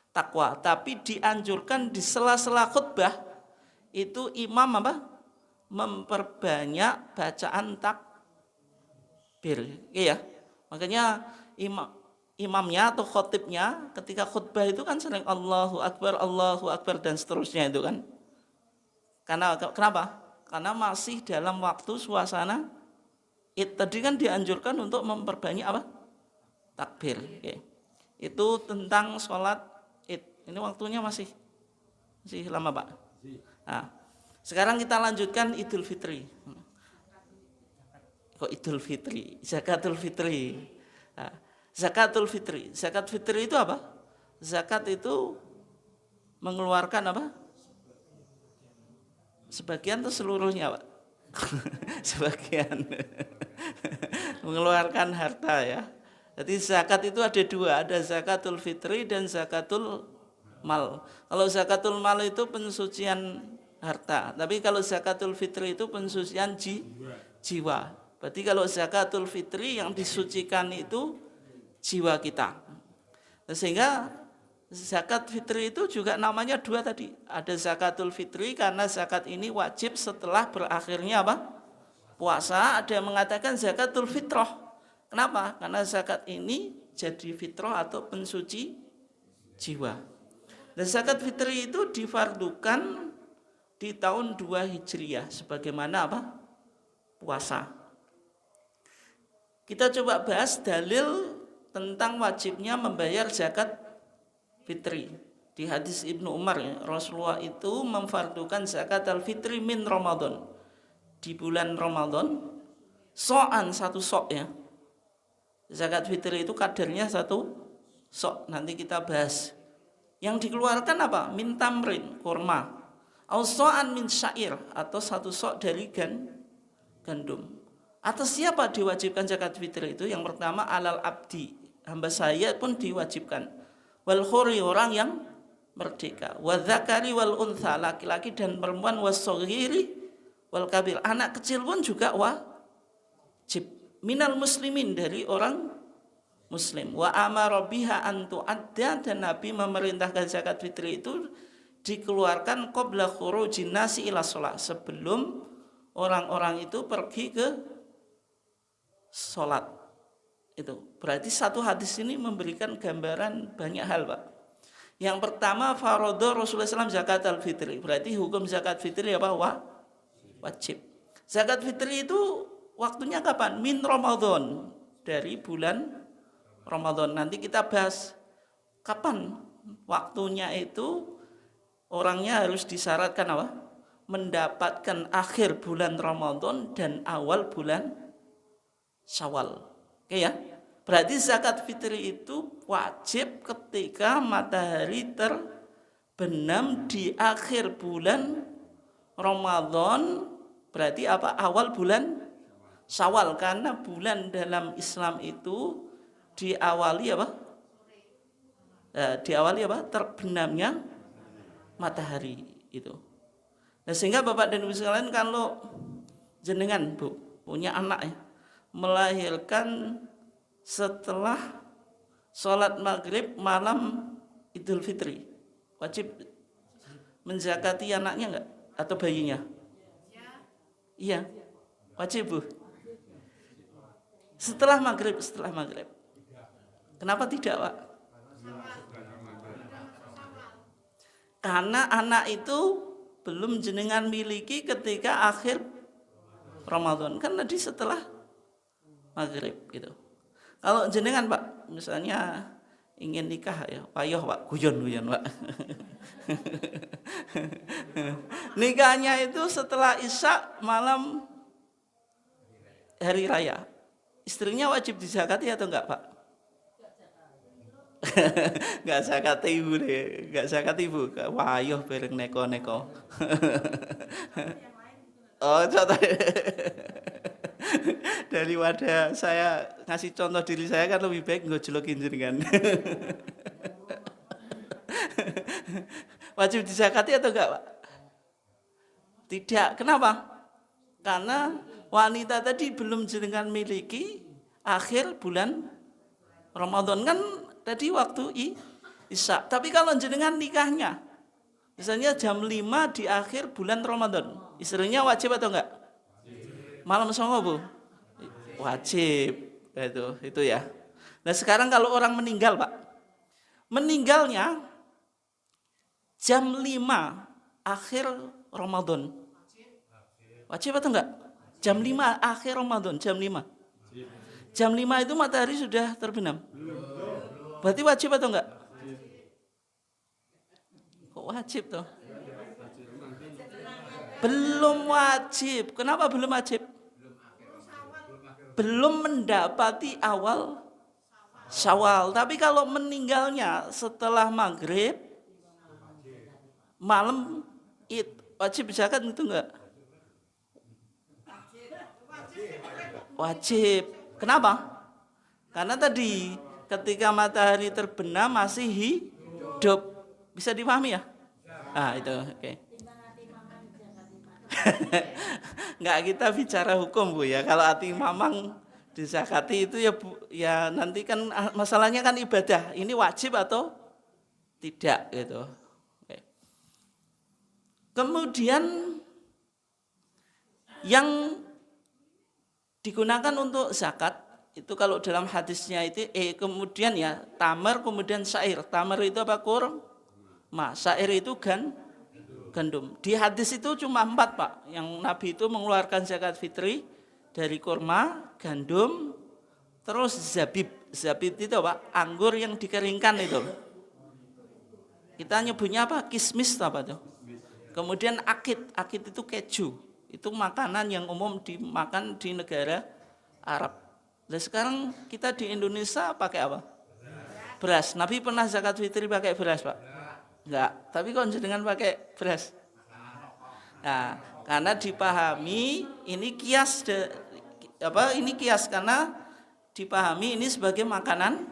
S1: takwa. Tapi dianjurkan di sela-sela khutbah itu imam apa? Memperbanyak bacaan takbir. Iya. Makanya imamnya atau khotibnya ketika khutbah itu kan sering Allahu Akbar dan seterusnya itu kan. Kenapa? Karena masih dalam waktu suasana Id. Tadi kan dianjurkan untuk memperbanyak apa? Takbir. Oke. Itu tentang sholat Id. Ini waktunya masih lama, Pak. Nah, sekarang kita lanjutkan Idul Fitri. Kok Idul Fitri? Zakatul Fitri. Nah, Zakatul Fitri. Zakat fitri itu apa? Zakat itu mengeluarkan apa? Sebagian atau seluruhnya, Pak? Sebagian. Mengeluarkan harta ya. Jadi zakat itu ada 2, ada zakatul fitri dan zakatul mal. Kalau zakatul mal itu pensucian harta, tapi kalau zakatul fitri itu pensucian jiwa. Berarti kalau zakatul fitri yang disucikan itu jiwa kita. Sehingga zakat fitri itu juga namanya 2 tadi. Ada zakatul fitri karena zakat ini wajib setelah berakhirnya apa? Puasa. Ada yang mengatakan zakatul fitrah. Kenapa? Karena zakat ini jadi fitrah atau pensuci jiwa. Dan zakat fitri itu difardukan di tahun 2 Hijriah sebagaimana apa? Puasa. Kita coba bahas dalil tentang wajibnya membayar zakat fitri. Di hadis Ibnu Umar ya, Rasulullah itu memfardukan zakat al-fitri min Ramadan. Di bulan Ramadan, so'an 1 sok ya. Zakat fitri itu kadarnya 1 sok, nanti kita bahas. Yang dikeluarkan apa? Min tamrin, kurma. Au so'an min syair, atau 1 sok dari gandum. Atas siapa diwajibkan zakat fitri itu? Yang pertama alal abdi, hamba saya pun diwajibkan. Wal khuri, orang yang merdeka. Wa dzakari wal untha, laki-laki dan perempuan. Was-shaghiri wal kabir, anak kecil pun juga wajib. Minal muslimin, dari orang muslim. Wa amara biha an tu'adda, dan Nabi memerintahkan zakat fitri itu dikeluarkan qabla khurujin nasi ila shalah, sebelum orang-orang itu pergi ke sholat. Itu berarti satu hadis ini memberikan gambaran banyak hal, Pak. Yang pertama, faradha Rasulullah SAW zakat al-fitri. Berarti hukum zakat fitri apa? Wajib. Zakat fitri itu waktunya kapan? Min Ramadan. dari bulan Ramadan. Nanti kita bahas kapan waktunya itu, orangnya harus disyaratkan apa? Mendapatkan akhir bulan Ramadan dan awal bulan Syawal. Oke ya? Berarti zakat fitri itu wajib ketika matahari terbenam di akhir bulan Ramadan, berarti apa? Awal bulan Syawal, karena bulan dalam Islam itu diawali apa? Diawali apa? Terbenamnya matahari itu. Nah, sehingga Bapak dan Ibu sekalian, kalau jenengan Bu punya anak ya, melahirkan setelah sholat maghrib malam Idul Fitri, wajib menzakati anaknya enggak? Atau bayinya? Iya, wajib Bu. Setelah maghrib. Kenapa tidak Pak? Karena anak itu belum jenengan miliki ketika akhir Ramadan, kan tadi setelah maghrib gitu. Kalau jenengan Pak, misalnya ingin nikah ya, payah Pak, guyon Pak. Nikahnya itu setelah Isya malam hari raya. Istrinya wajib dizakati atau enggak Pak? Enggak zakat ibu deh, enggak zakat ibu. Wayuh bareng neko-neko. Oh, contoh. Daripada saya ngasih contoh diri saya, kan lebih baik ngojlokin jenengan. Wajib dizakati atau enggak Pak? Tidak. Kenapa? Karena wanita tadi belum jenengan miliki akhir bulan Ramadan, kan tadi waktu Isya. Tapi kalau jenengan nikahnya misalnya jam 5 di akhir bulan Ramadan, istrinya wajib atau enggak? Malam songo Bu? Wajib. Itu ya. Nah, sekarang kalau orang meninggal Pak, meninggalnya jam 5 akhir Ramadan, wajib atau enggak? Jam 5 akhir Ramadan, jam 5. Jam 5 itu matahari sudah terbenam. Berarti wajib atau enggak? Kok wajib toh? Belum wajib. Kenapa belum wajib? Belum mendapati awal Syawal. Tapi kalau meninggalnya setelah maghrib malam, wajib zakat itu enggak? Wajib. Kenapa? Karena tadi ketika matahari terbenam masih hidup. Bisa dipahami ya? Itu oke. Enggak, kita bicara hukum Bu ya. Kalau hati mamang dizakati itu ya Bu, ya nanti kan masalahnya kan ibadah. Ini wajib atau tidak gitu. Oke. Kemudian yang digunakan untuk zakat itu kalau dalam hadisnya itu kemudian ya tamar, kemudian syair. Tamar itu apa? Kurma. Syair itu gandum. Di hadis itu cuma 4 Pak yang Nabi itu mengeluarkan zakat fitri, dari kurma, gandum, terus zabib. Zabib itu Pak, anggur yang dikeringkan itu. Kita nyebutnya apa? Kismis apa tuh? Kemudian akid itu keju. Itu makanan yang umum dimakan di negara Arab. Nah, sekarang kita di Indonesia pakai apa? Beras. Nabi pernah zakat fitri pakai beras Pak? Enggak. Tapi kok jenengan pakai beras? Nah, karena dipahami ini kias ini kias karena dipahami ini sebagai makanan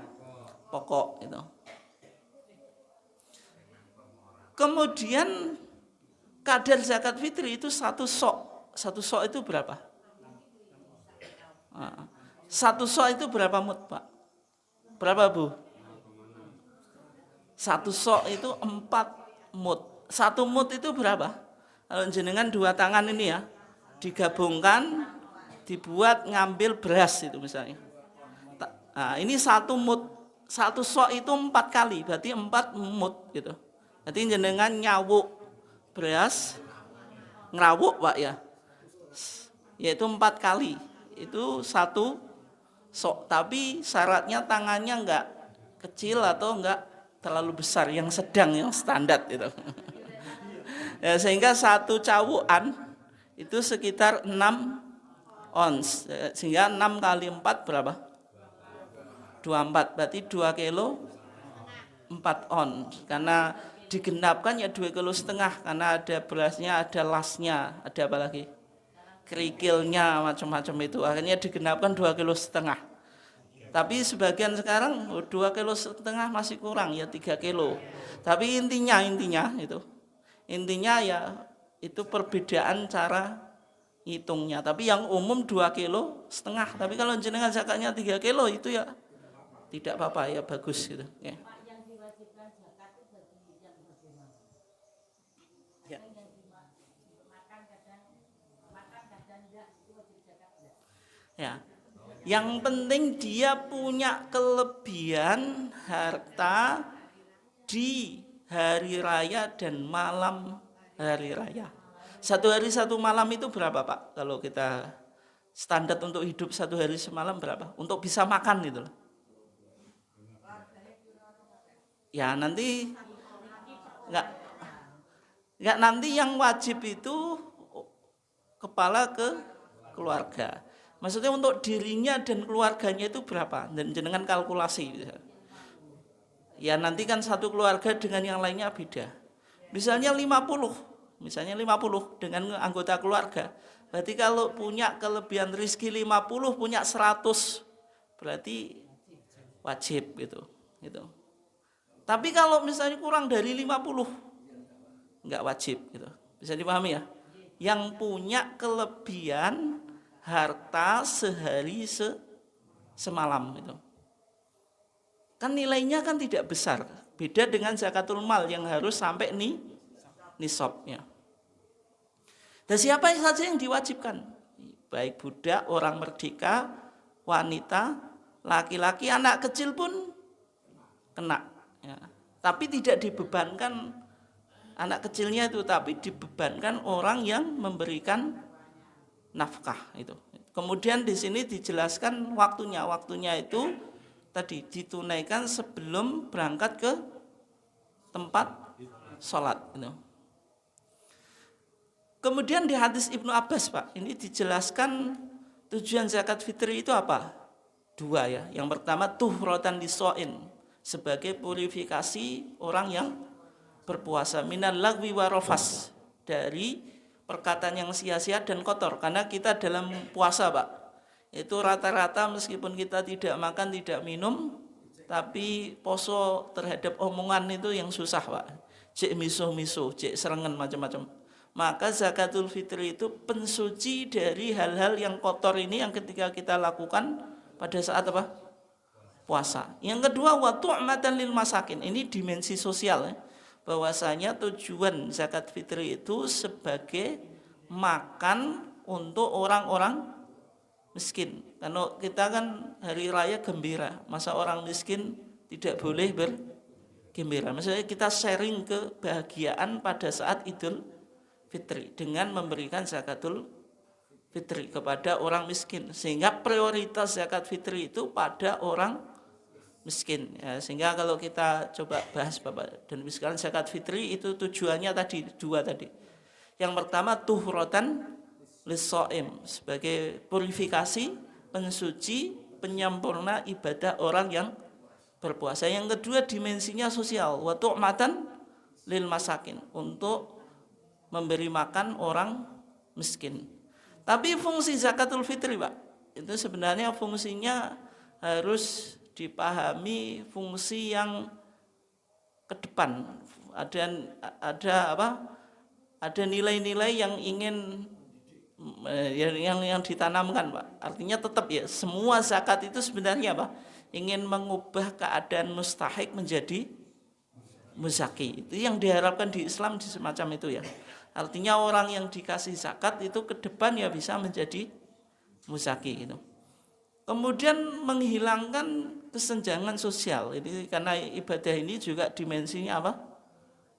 S1: pokok itu. Kemudian kadar zakat fitri itu 1 sok. 1 sok itu berapa? 1 sok itu berapa mud Pak? Berapa Bu? 1 sok itu 4 mud. 1 mud itu berapa? Kalau jenengan 2 tangan ini ya, digabungkan, dibuat ngambil beras itu misalnya. Nah, ini 1 mud. 1 sok itu 4 kali, berarti 4 mud gitu. Berarti jenengan nyawuk beras, ngerawuk Pak ya, yaitu 4 kali. Itu 1 Tapi syaratnya tangannya enggak kecil atau enggak terlalu besar, yang sedang, yang standar itu. Ya, sehingga satu cawukan itu sekitar 6 ons. Sehingga 6 kali 4 berapa? 24, berarti 2 kilo 4 ons. Karena digenapkan ya 2,5 kilo, karena ada berasnya, ada lasnya, ada apa lagi? Kerikilnya, macam-macam itu. Akhirnya digenapkan 2,5 kilo. Tapi sebagian sekarang 2,5 kilo masih kurang, ya 3 kilo. Tapi intinya ya itu perbedaan cara hitungnya. Tapi yang umum 2,5 kilo. Tapi kalau jenengan zakatnya 3 kilo itu ya tidak apa-apa, ya bagus gitu. Ya. Ya. Yang penting dia punya kelebihan harta di hari raya dan malam hari raya. 1 hari 1 malam itu berapa, Pak? Kalau kita standar untuk hidup 1 hari semalam berapa? Untuk bisa makan itu loh. Ya nanti enggak nanti yang wajib itu kepala ke keluarga. Maksudnya untuk dirinya dan keluarganya itu berapa? Dan jenengan kalkulasi. Ya nanti kan satu keluarga dengan yang lainnya beda. Misalnya 50 dengan anggota keluarga. Berarti kalau punya kelebihan rezeki 50, punya 100, berarti wajib gitu. Tapi kalau misalnya kurang dari 50, enggak wajib gitu. Bisa dipahami ya? Yang punya kelebihan harta sehari semalam itu. Kan nilainya kan tidak besar. Beda dengan zakatul mal yang harus sampai nisabnya. Dan siapa saja yang diwajibkan? Baik budak, orang merdeka, wanita, laki-laki, anak kecil pun kena. Ya. Tapi tidak dibebankan anak kecilnya itu, tapi dibebankan orang yang memberikan nafkah itu. Kemudian di sini dijelaskan waktunya. Waktunya itu tadi ditunaikan sebelum berangkat ke tempat sholat. Gitu. Kemudian di hadis Ibnu Abbas, Pak, ini dijelaskan tujuan zakat fitri itu apa? 2 ya. Yang pertama tuhratan lisoin, sebagai purifikasi orang yang berpuasa, minal lagwi warofas, dari perkataan yang sia-sia dan kotor. Karena kita dalam puasa, Pak, itu rata-rata meskipun kita tidak makan, tidak minum, tapi poso terhadap omongan itu yang susah, Pak. Cek miso-miso, cek serengan macam-macam. Maka zakatul fitri itu pensuci dari hal-hal yang kotor ini yang ketika kita lakukan pada saat apa? Puasa. Yang kedua, wa tu'matan lil masakin. Ini dimensi sosial ya. Bahwasanya tujuan zakat fitri itu sebagai makan untuk orang-orang miskin. Karena kita kan hari raya gembira, masa orang miskin tidak boleh bergembira. Maksudnya kita sharing kebahagiaan pada saat Idul Fitri dengan memberikan zakatul fitri kepada orang miskin. Sehingga prioritas zakat fitri itu pada orang miskin ya, sehingga kalau kita coba bahas Bapak dan Ibu sekalian, zakat fitri itu tujuannya tadi 2 tadi. Yang pertama tuhratan lisoim, sebagai purifikasi, pensuci, penyempurna ibadah orang yang berpuasa. Yang kedua dimensinya sosial, wa tu'matan lil masakin, untuk memberi makan orang miskin. Tapi fungsi zakatul fitri, Pak, itu sebenarnya fungsinya harus dipahami fungsi yang ke depan. Ada nilai-nilai yang ingin yang ditanamkan, Pak. Artinya tetap ya, semua zakat itu sebenarnya apa? Ingin mengubah keadaan mustahik menjadi muzaki. Itu yang diharapkan di Islam di semacam itu ya. Artinya orang yang dikasih zakat itu ke depan ya bisa menjadi muzaki gitu. Kemudian menghilangkan kesenjangan sosial. Ini karena ibadah ini juga dimensinya apa?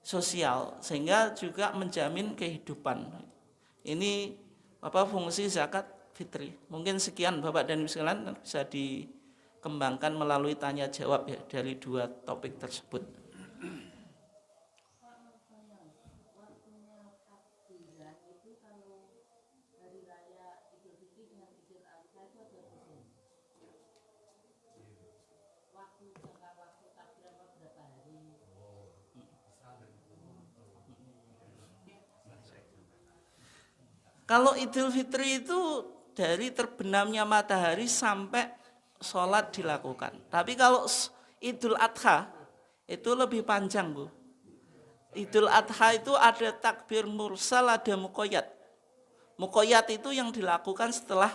S1: Sosial, sehingga juga menjamin kehidupan. Ini fungsi zakat Fitri. Mungkin sekian Bapak dan Ibu sekalian, bisa dikembangkan melalui tanya jawab ya dari dua topik tersebut. Kalau Idul Fitri itu dari terbenamnya matahari sampai sholat dilakukan. Tapi kalau Idul Adha itu lebih panjang, Bu. Idul Adha itu ada takbir mursal, ada muqayyad. Muqayyad itu yang dilakukan setelah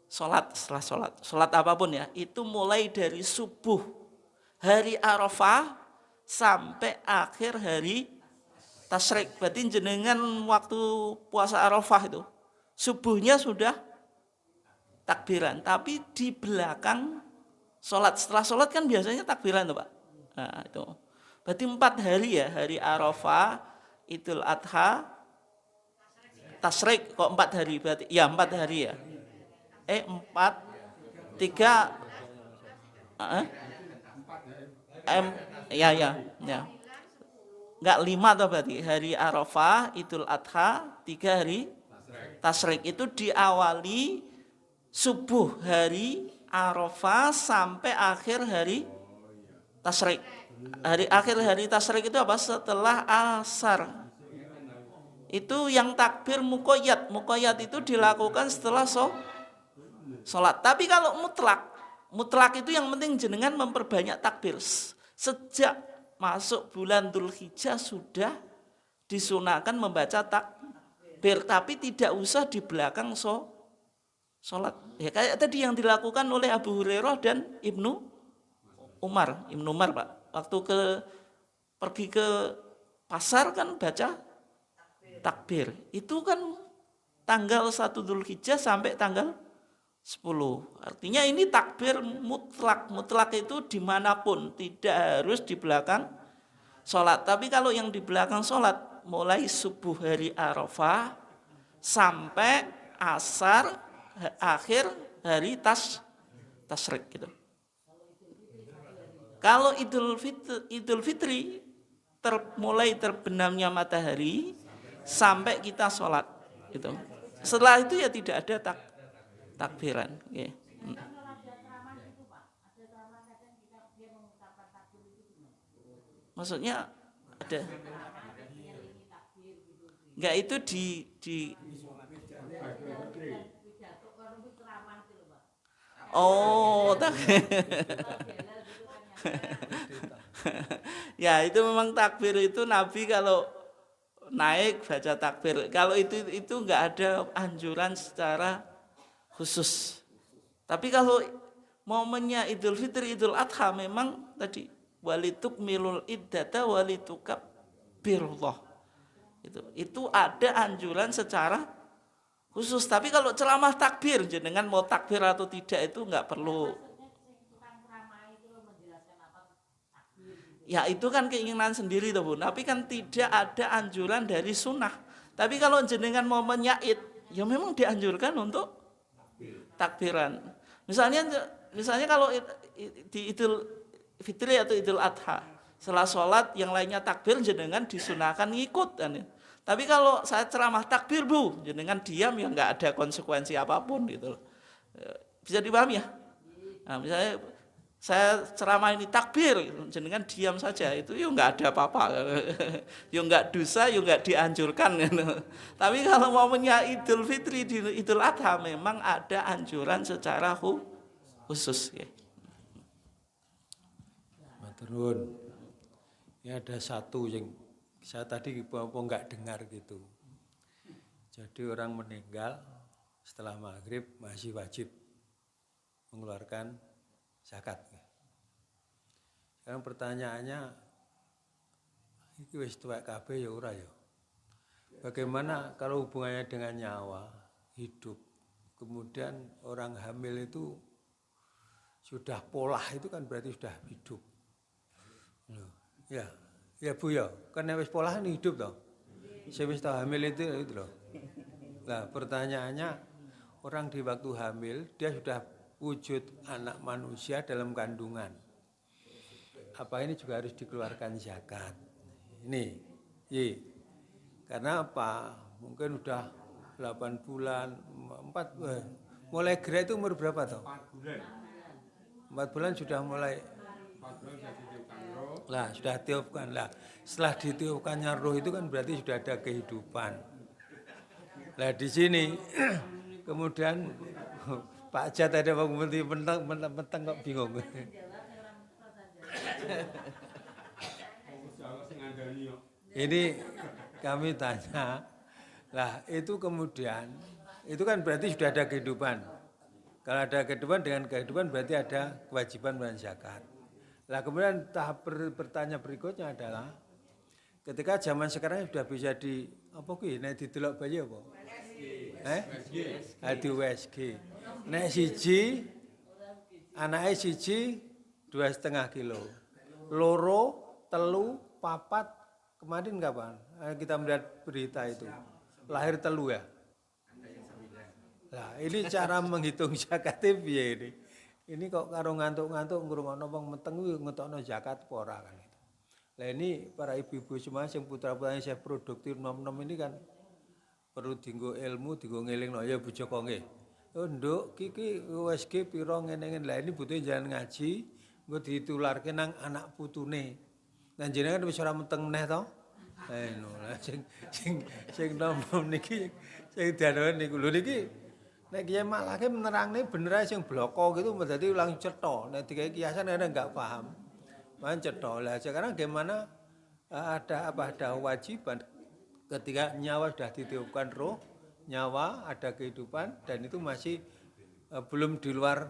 S1: sholat apapun ya. Itu mulai dari subuh hari Arafah sampai akhir hari Tasyrik. Berarti jenengan waktu puasa Arafah itu subuhnya sudah takbiran, tapi di belakang sholat. Setelah sholat kan biasanya takbiran tuh Pak. Nah itu berarti 4 hari ya, hari Arafah, Idul Adha, Tasyrik. Kok 4 hari berarti? Ya 4 hari ya. 4, 3, ya. Enggak 5 atau berarti hari Arafah, Idul Adha, 3 hari Tasyrik. Itu diawali subuh hari Arafah sampai akhir hari Tasyrik. Akhir hari Tasyrik itu apa? Setelah asar. Itu yang takbir muqayyad. Muqayyad itu dilakukan setelah sholat. Tapi kalau mutlak itu yang penting jenengan memperbanyak takbir. Sejak masuk bulan Dzulhijjah sudah disunahkan membaca takbir, tapi tidak usah di belakang sholat. Ya kayak tadi yang dilakukan oleh Abu Hurairah dan Ibnu Umar Pak. Waktu pergi ke pasar kan baca takbir. Itu kan tanggal 1 Dzulhijjah sampai tanggal 10. Artinya ini takbir mutlak. Mutlak itu dimanapun, tidak harus di belakang sholat. Tapi kalau yang di belakang sholat, mulai subuh hari Arafah sampai asar akhir hari Tasyrik gitu. Kalau Idul Fitri mulai terbenamnya matahari sampai kita sholat gitu. Setelah itu ya tidak ada takbiran. Okay. Maksudnya ada? Enggak, itu di ya itu memang takbir itu Nabi kalau naik baca takbir. Kalau itu enggak ada anjuran secara khusus. Tapi kalau momennya Idul Fitri, Idul Adha memang tadi walitukmilul iddata walitukabbirullah. Itu ada anjuran secara khusus. Tapi kalau ceramah takbir, jenengan mau takbir atau tidak itu enggak perlu. Ya itu kan keinginan sendiri tuh Bu. Tapi kan tidak ada anjuran dari sunnah. Tapi kalau jenengan momennya Id, ya memang dianjurkan untuk takbiran. Misalnya kalau di Idul Fitri atau Idul Adha, setelah sholat yang lainnya takbir, jenengan disunahkan ngikut. Tapi kalau saya ceramah takbir Bu, jenengan diam ya nggak ada konsekuensi apapun gitu. Bisa dipahami ya? Nah, misalnya saya ceramah ini takbir, jenengan diam saja, itu ya nggak ada apa-apa. Ya nggak dosa, ya nggak dianjurkan. Tapi kalau momennya Idul Fitri, Idul Adha memang ada anjuran secara khusus. Ya.
S2: Maturun. Ini ada satu yang saya tadi nggak dengar gitu. Jadi orang meninggal setelah maghrib masih wajib mengeluarkan zakat. Sekarang pertanyaannya, iki wis tuwek kabeh ya ora ya. Bagaimana kalau hubungannya dengan nyawa, hidup, kemudian orang hamil itu sudah polah itu kan berarti sudah hidup. Ya Bu ya, kan wis polah ini hidup toh. Sing wis hamil itu loh. Nah, pertanyaannya orang di waktu hamil dia sudah wujud anak manusia dalam kandungan. Apa ini juga harus dikeluarkan zakat? Ini, karena apa? Mungkin udah 8 bulan, 4 mulai gerak itu umur berapa toh?
S3: 4 bulan.
S2: 4 bulan sudah mulai.
S3: 4 bulan sudah ditiupkan roh.
S2: Lah, sudah tiupkan lah. Setelah ditiupkannya roh itu kan berarti sudah ada kehidupan. Lah di sini kemudian Pak Jat ada Pak Bupati menteng kok bingung. Ini kami tanya, lah itu kemudian, itu kan berarti sudah ada kehidupan. Kalau ada kehidupan, dengan kehidupan berarti ada kewajiban bayar zakat. Lah kemudian tahap bertanya berikutnya adalah, ketika zaman sekarang sudah bisa di, apa kuwi, nek didelok bayi apa? Di USG. Nek siji, anake siji 2,5 kilo. Loro, telu, papat, kemarin kapan? Kita melihat berita itu. Lahir telu ya. Nah, ini cara menghitung zakatnya piye ini. Ini kok karo ngantuk-ngantuk ngrungokno wong meteng kuwi ngetokno zakat apa ora kan itu. Lah ini para ibu-ibu semua yang putra-putranya saya produktif nom-nom ini kan perlu dienggo ilmu, dienggo ngelingno ya bojo kok nggih. Oh nduk iki USG pira ngene-ngene. Lah ini butuh jalan ngaji, engko ditularke nang anak putune. Nah jenengan wis ora meteng neh to? Lah sing nom-nom niki sing dianono niku lho niki nek kiye malake menerangne bener ae sing bloko gitu dadi ulang cetha. Nek digawe kiasan kadang enggak paham. Man cetha. Lah sekarang gimana ada kewajiban ketika nyawa sudah ditiupkan roh, nyawa ada kehidupan dan itu masih belum di luar,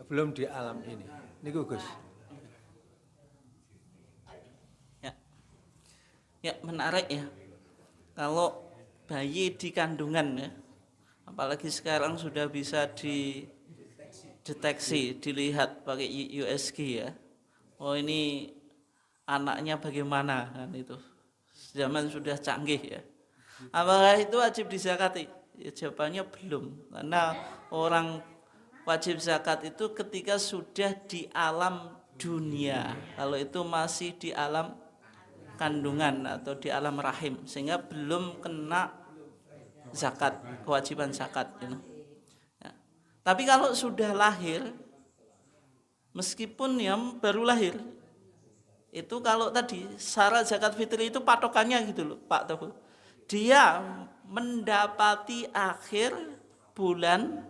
S2: belum di alam ini. Niku Gus.
S1: Ya menarik ya. Kalau bayi di kandungan ya, apalagi sekarang sudah bisa dideteksi, dilihat pakai USG ya. Oh ini anaknya bagaimana kan itu. Zaman sudah canggih ya. Apakah itu wajib dizakati? Ya, jawabannya belum. Karena orang wajib zakat itu ketika sudah di alam dunia. Kalau itu masih di alam kandungan atau di alam rahim, sehingga belum kena zakat, kewajiban zakat gitu. Ya. Tapi kalau sudah lahir, meskipun ya baru lahir, itu kalau tadi syarat zakat fitri itu patokannya gitu loh Pak Teguh, dia mendapati akhir bulan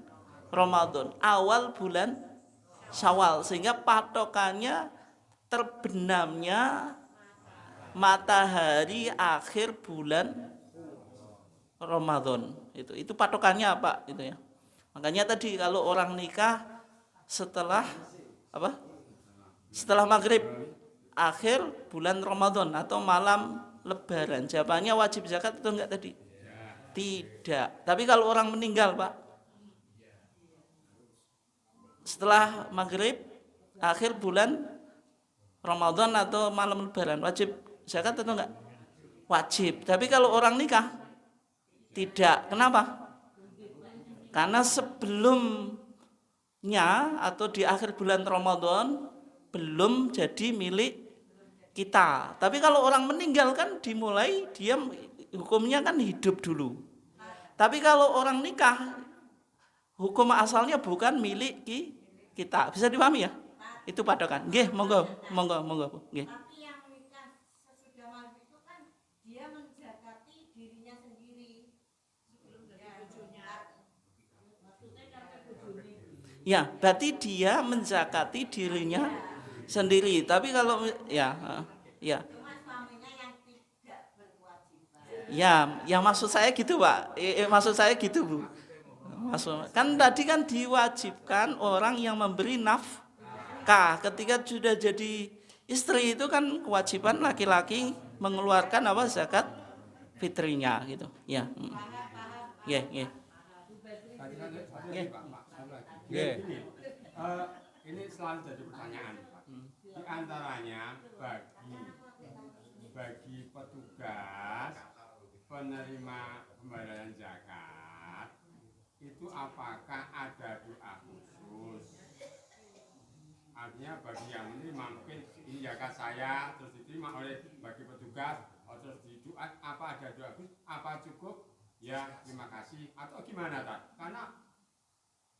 S1: Ramadan, awal bulan Syawal, sehingga patokannya terbenamnya matahari akhir bulan Ramadan. Itu patokannya apa gitu ya. Makanya tadi kalau orang nikah setelah apa? Setelah maghrib akhir bulan Ramadan atau malam Lebaran, jawabannya wajib zakat atau enggak tadi? Tidak. Tapi kalau orang meninggal, Pak, setelah maghrib akhir bulan Ramadan atau malam Lebaran, wajib zakat atau enggak? Wajib. Tapi kalau orang nikah tidak. Kenapa? Karena sebelumnya atau di akhir bulan Ramadan belum jadi milik kita. Tapi kalau orang meninggal kan dimulai dia hukumnya kan hidup dulu. Tapi kalau orang nikah hukum asalnya bukan milik kita. Bisa dipahami ya? Itu patokan. Nggih, monggo. Nggih. Ya, berarti dia menzakati dirinya sendiri. Tapi kalau ya. Ya maksud saya gitu, Pak. Maksud saya gitu, Bu. Kan tadi kan diwajibkan orang yang memberi nafkah ketika sudah jadi istri, itu kan kewajiban laki-laki mengeluarkan apa zakat fitrinya gitu. Ya. Nggih.
S3: Ini selalu jadi pertanyaan, Pak. Di antaranya bagi petugas penerima pembayaran zakat itu apakah ada doa khusus? Artinya bagi yang menerima mungkin ini zakat saya terus diterima oleh bagi petugas, terus didoa apa ada doa khusus? Apa cukup? Ya terima kasih atau gimana tak? Karena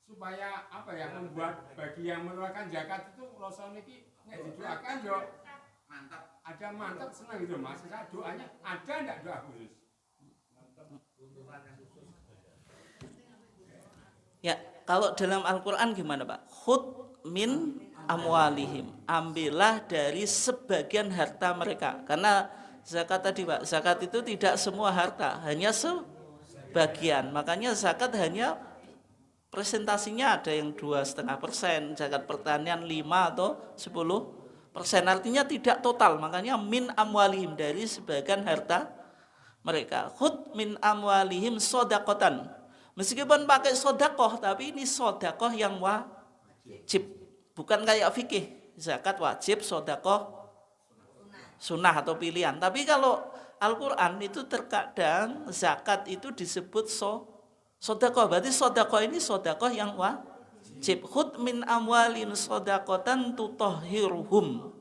S3: supaya apa ya membuat bagi yang mengeluarkan zakat itu rasa niki nek didoakan yo mantap, ada mantap senang gitu mas. Saya doanya ada enggak doa khusus?
S1: Ya, kalau dalam Al-Qur'an gimana, Pak? Khud min amwalihim. Ambillah dari sebagian harta mereka. Karena zakat tadi, Pak, zakat itu tidak semua harta, hanya sebagian. Makanya zakat hanya presentasinya ada yang 2,5%, zakat pertanian 5 atau 10%. Artinya tidak total. Makanya min amwalihim, dari sebagian harta mereka. Khud min amwalihim sodakotan. Meskipun pakai sodakoh, tapi ini sodakoh yang wajib. Bukan kayak fikih, zakat wajib, sodakoh sunnah atau pilihan. Tapi kalau Al-Quran itu terkadang zakat itu disebut sodakoh. Berarti sodakoh ini sodakoh yang wajib. Khud min amwalin sodakotan tutohiruhum.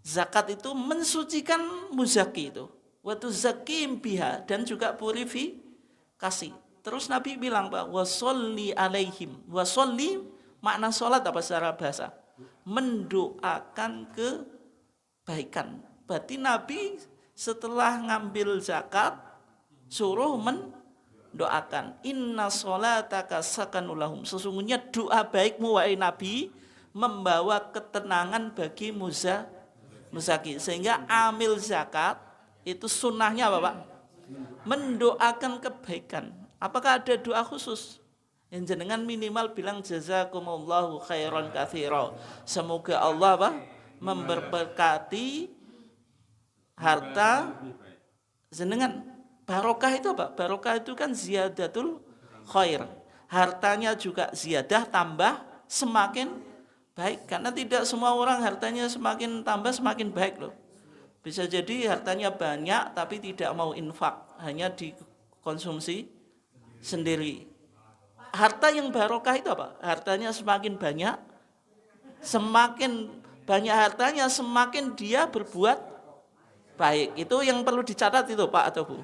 S1: Zakat itu mensucikan muzaki itu. Watu zakim biha, dan juga purifikasi. Terus Nabi bilang, Pak, wasolli alaihim. Wasolli makna sholat apa secara bahasa? Mendoakan kebaikan. Berarti Nabi setelah ngambil zakat suruh mendoakan. Inna sholataka sakanulahum. Sesungguhnya doa baikmu wahai Nabi membawa ketenangan bagi muzaki. Sehingga amil zakat itu sunnahnya apa, Pak? Mendoakan kebaikan. Apakah ada doa khusus? Yang jenengan minimal bilang jazakumullahu khairan katsira. Semoga Allah apa? Memberkati harta jenengan. Barokah itu apa? Barokah itu kan ziyadatul khair. Hartanya juga ziyadah, tambah, semakin baik. Karena tidak semua orang hartanya semakin tambah semakin baik loh. Bisa jadi hartanya banyak tapi tidak mau infak, hanya dikonsumsi sendiri. Harta yang barokah itu apa? Hartanya semakin banyak hartanya semakin dia berbuat baik. Itu yang perlu dicatat itu, Pak atau Bu.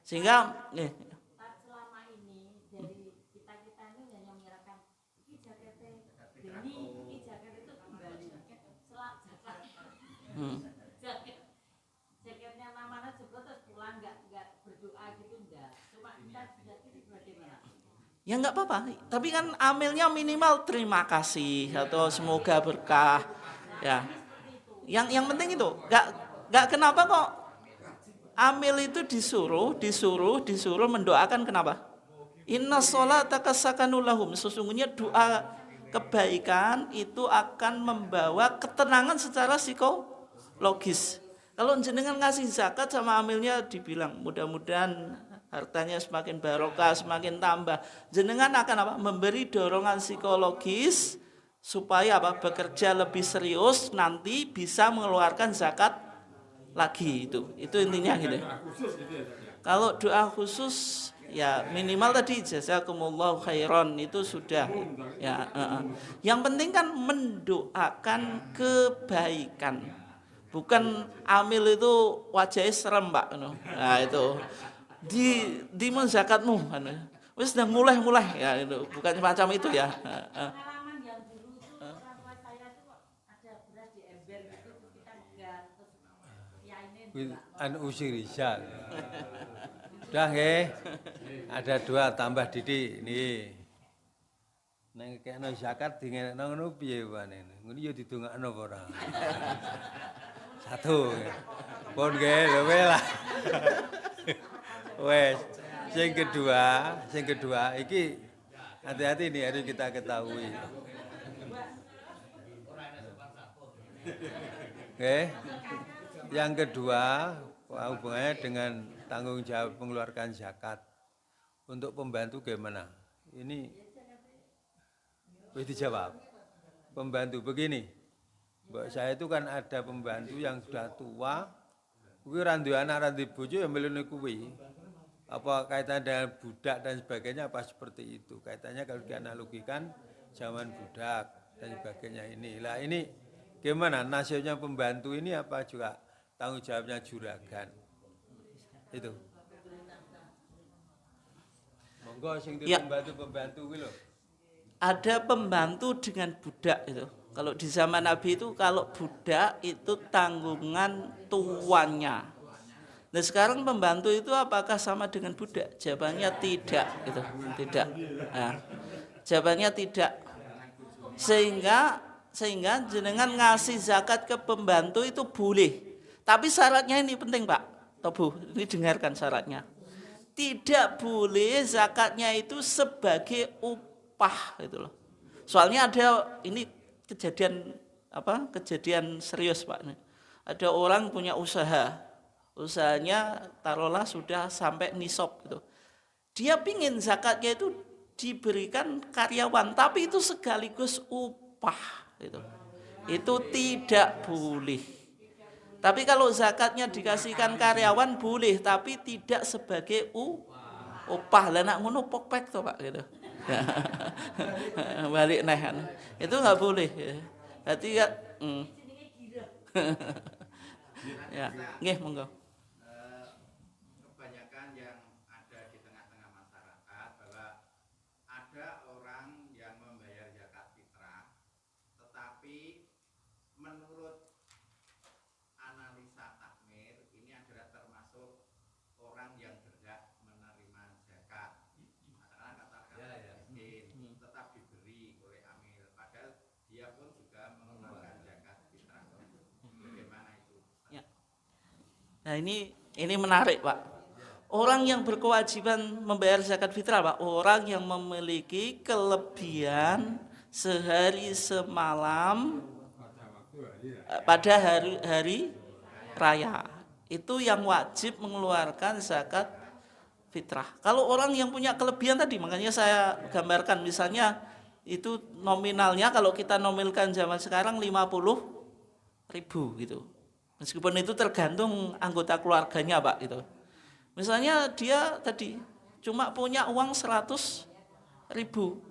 S1: Sehingga
S4: selama ini dari kita ini hanya menyerahkan iki jakete Beni, iki jaket itu kembali selak jaketnya namanya juga terus pulang nggak berdoa gitu enggak. Cuma kita jadi bagaimana?
S1: ya nggak apa-apa. Tapi kan amilnya minimal terima kasih atau semoga berkah. Ya. Yang penting itu nggak kenapa kok amil itu disuruh mendoakan, kenapa? Inna sholataka sakanul lahum. Sesungguhnya doa kebaikan itu akan membawa ketenangan secara psikologis. Kalau jenengan ngasih zakat sama amilnya dibilang mudah-mudahan hartanya semakin barokah, semakin tambah. Jenengan akan apa? Memberi dorongan psikologis supaya apa? Bekerja lebih serius, nanti bisa mengeluarkan zakat lagi itu intinya gitu. Kalau doa khusus ya minimal tadi jazakumullahu khairan itu sudah ya. Yang penting kan mendoakan kebaikan, bukan amil itu wajahnya serem, Pak. Nah itu di zakatmu wis udah mulai ya itu bukan semacam itu ya.
S4: Pengalaman yang dulu itu orang tua saya itu ada beras di ember itu kita pegang terus ya ini
S2: An usirisal. Udah nggih. Ada dua tambah didik nih. Neng kekno zakat dingenekno ngono piye wane? Ngono ya didongakno apa ora? Satu. Pun nggih lho lah. Wes, yang kedua iki hati-hati nih harus kita ketahui. Oke. Yang kedua, hubungannya dengan tanggung jawab mengeluarkan zakat. Untuk pembantu gimana? Ini dijawab. Pembantu begini. Mbak saya itu kan ada pembantu yang sudah tua, kuwi ra duwe anak ra duwe bojo ya melune kuwi. apa kaitannya dengan budak dan sebagainya apa seperti itu. Kaitannya kalau dianalogikan zaman budak dan sebagainya ini. Lah ini gimana nasibnya pembantu ini apa juga tanggung jawabnya juragan? Itu. Monggo sing
S1: Ya.
S2: pembantu-pembantu kuwi lho.
S1: Ada pembantu dengan budak itu. Kalau di zaman Nabi itu kalau budak itu tanggungan tuannya. Nah sekarang pembantu itu apakah sama dengan budak? Jawabannya tidak, gitu. Tidak. Nah, jawabannya tidak. Sehingga jenengan ngasih zakat ke pembantu itu boleh. Tapi syaratnya ini penting Pak. Tobu, ini dengarkan syaratnya. Tidak boleh zakatnya itu sebagai upah gitu loh. Soalnya ada ini kejadian serius Pak. Ada orang punya usaha. Usahanya taruhlah sudah sampai nisab gitu. Dia pingin zakatnya itu diberikan karyawan, tapi itu sekaligus upah gitu. Itu tidak boleh. Tapi kalau zakatnya dikasihkan karyawan boleh, tapi tidak sebagai upah. Lah nak ngono pokpek to Pak gitu. Balik nehan. Itu nggak boleh. Berarti ya. Ya, nggih monggo.
S5: Kebanyakan yang ada di tengah-tengah masyarakat bahwa ada orang yang membayar zakat fitrah, tetapi menurut analisa takmir ini adalah termasuk orang yang berhak menerima zakat. Katakan miskin tetap diberi oleh amil, padahal dia pun juga mengeluarkan zakat fitrah. Bagaimana itu?
S1: Nah ini menarik Pak. Orang yang berkewajiban membayar zakat fitrah Pak, orang yang memiliki kelebihan sehari semalam pada hari raya. Itu yang wajib mengeluarkan zakat fitrah. Kalau orang yang punya kelebihan tadi, makanya saya gambarkan misalnya itu nominalnya kalau kita nomilkan zaman sekarang 50.000 gitu. Meskipun itu tergantung anggota keluarganya Pak gitu. Misalnya dia tadi cuma punya uang 100.000,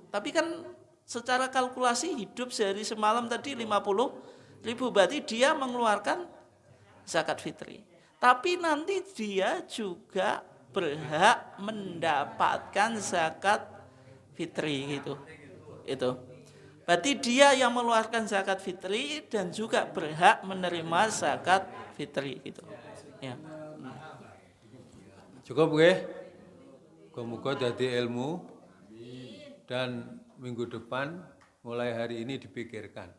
S1: tapi kan secara kalkulasi hidup sehari semalam tadi 50.000, berarti dia mengeluarkan zakat fitri. Tapi nanti dia juga berhak mendapatkan zakat fitri gitu. Itu. Berarti dia yang mengeluarkan zakat fitri dan juga berhak menerima zakat fitri gitu. Ya.
S2: Cukup nggih? Muga-muga dadi ilmu dan minggu depan mulai hari ini dipikirkan.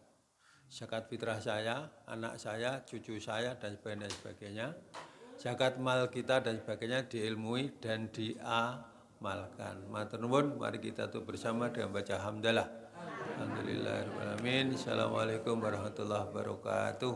S2: Zakat fitrah saya, anak saya, cucu saya dan sebagainya. Zakat mal kita dan sebagainya diilmui dan diamalkan. Matur nuwun, mari kita tuh bersama dengan baca hamdalah. Alhamdulillahirabbil alamin. Assalamualaikum warahmatullahi wabarakatuh.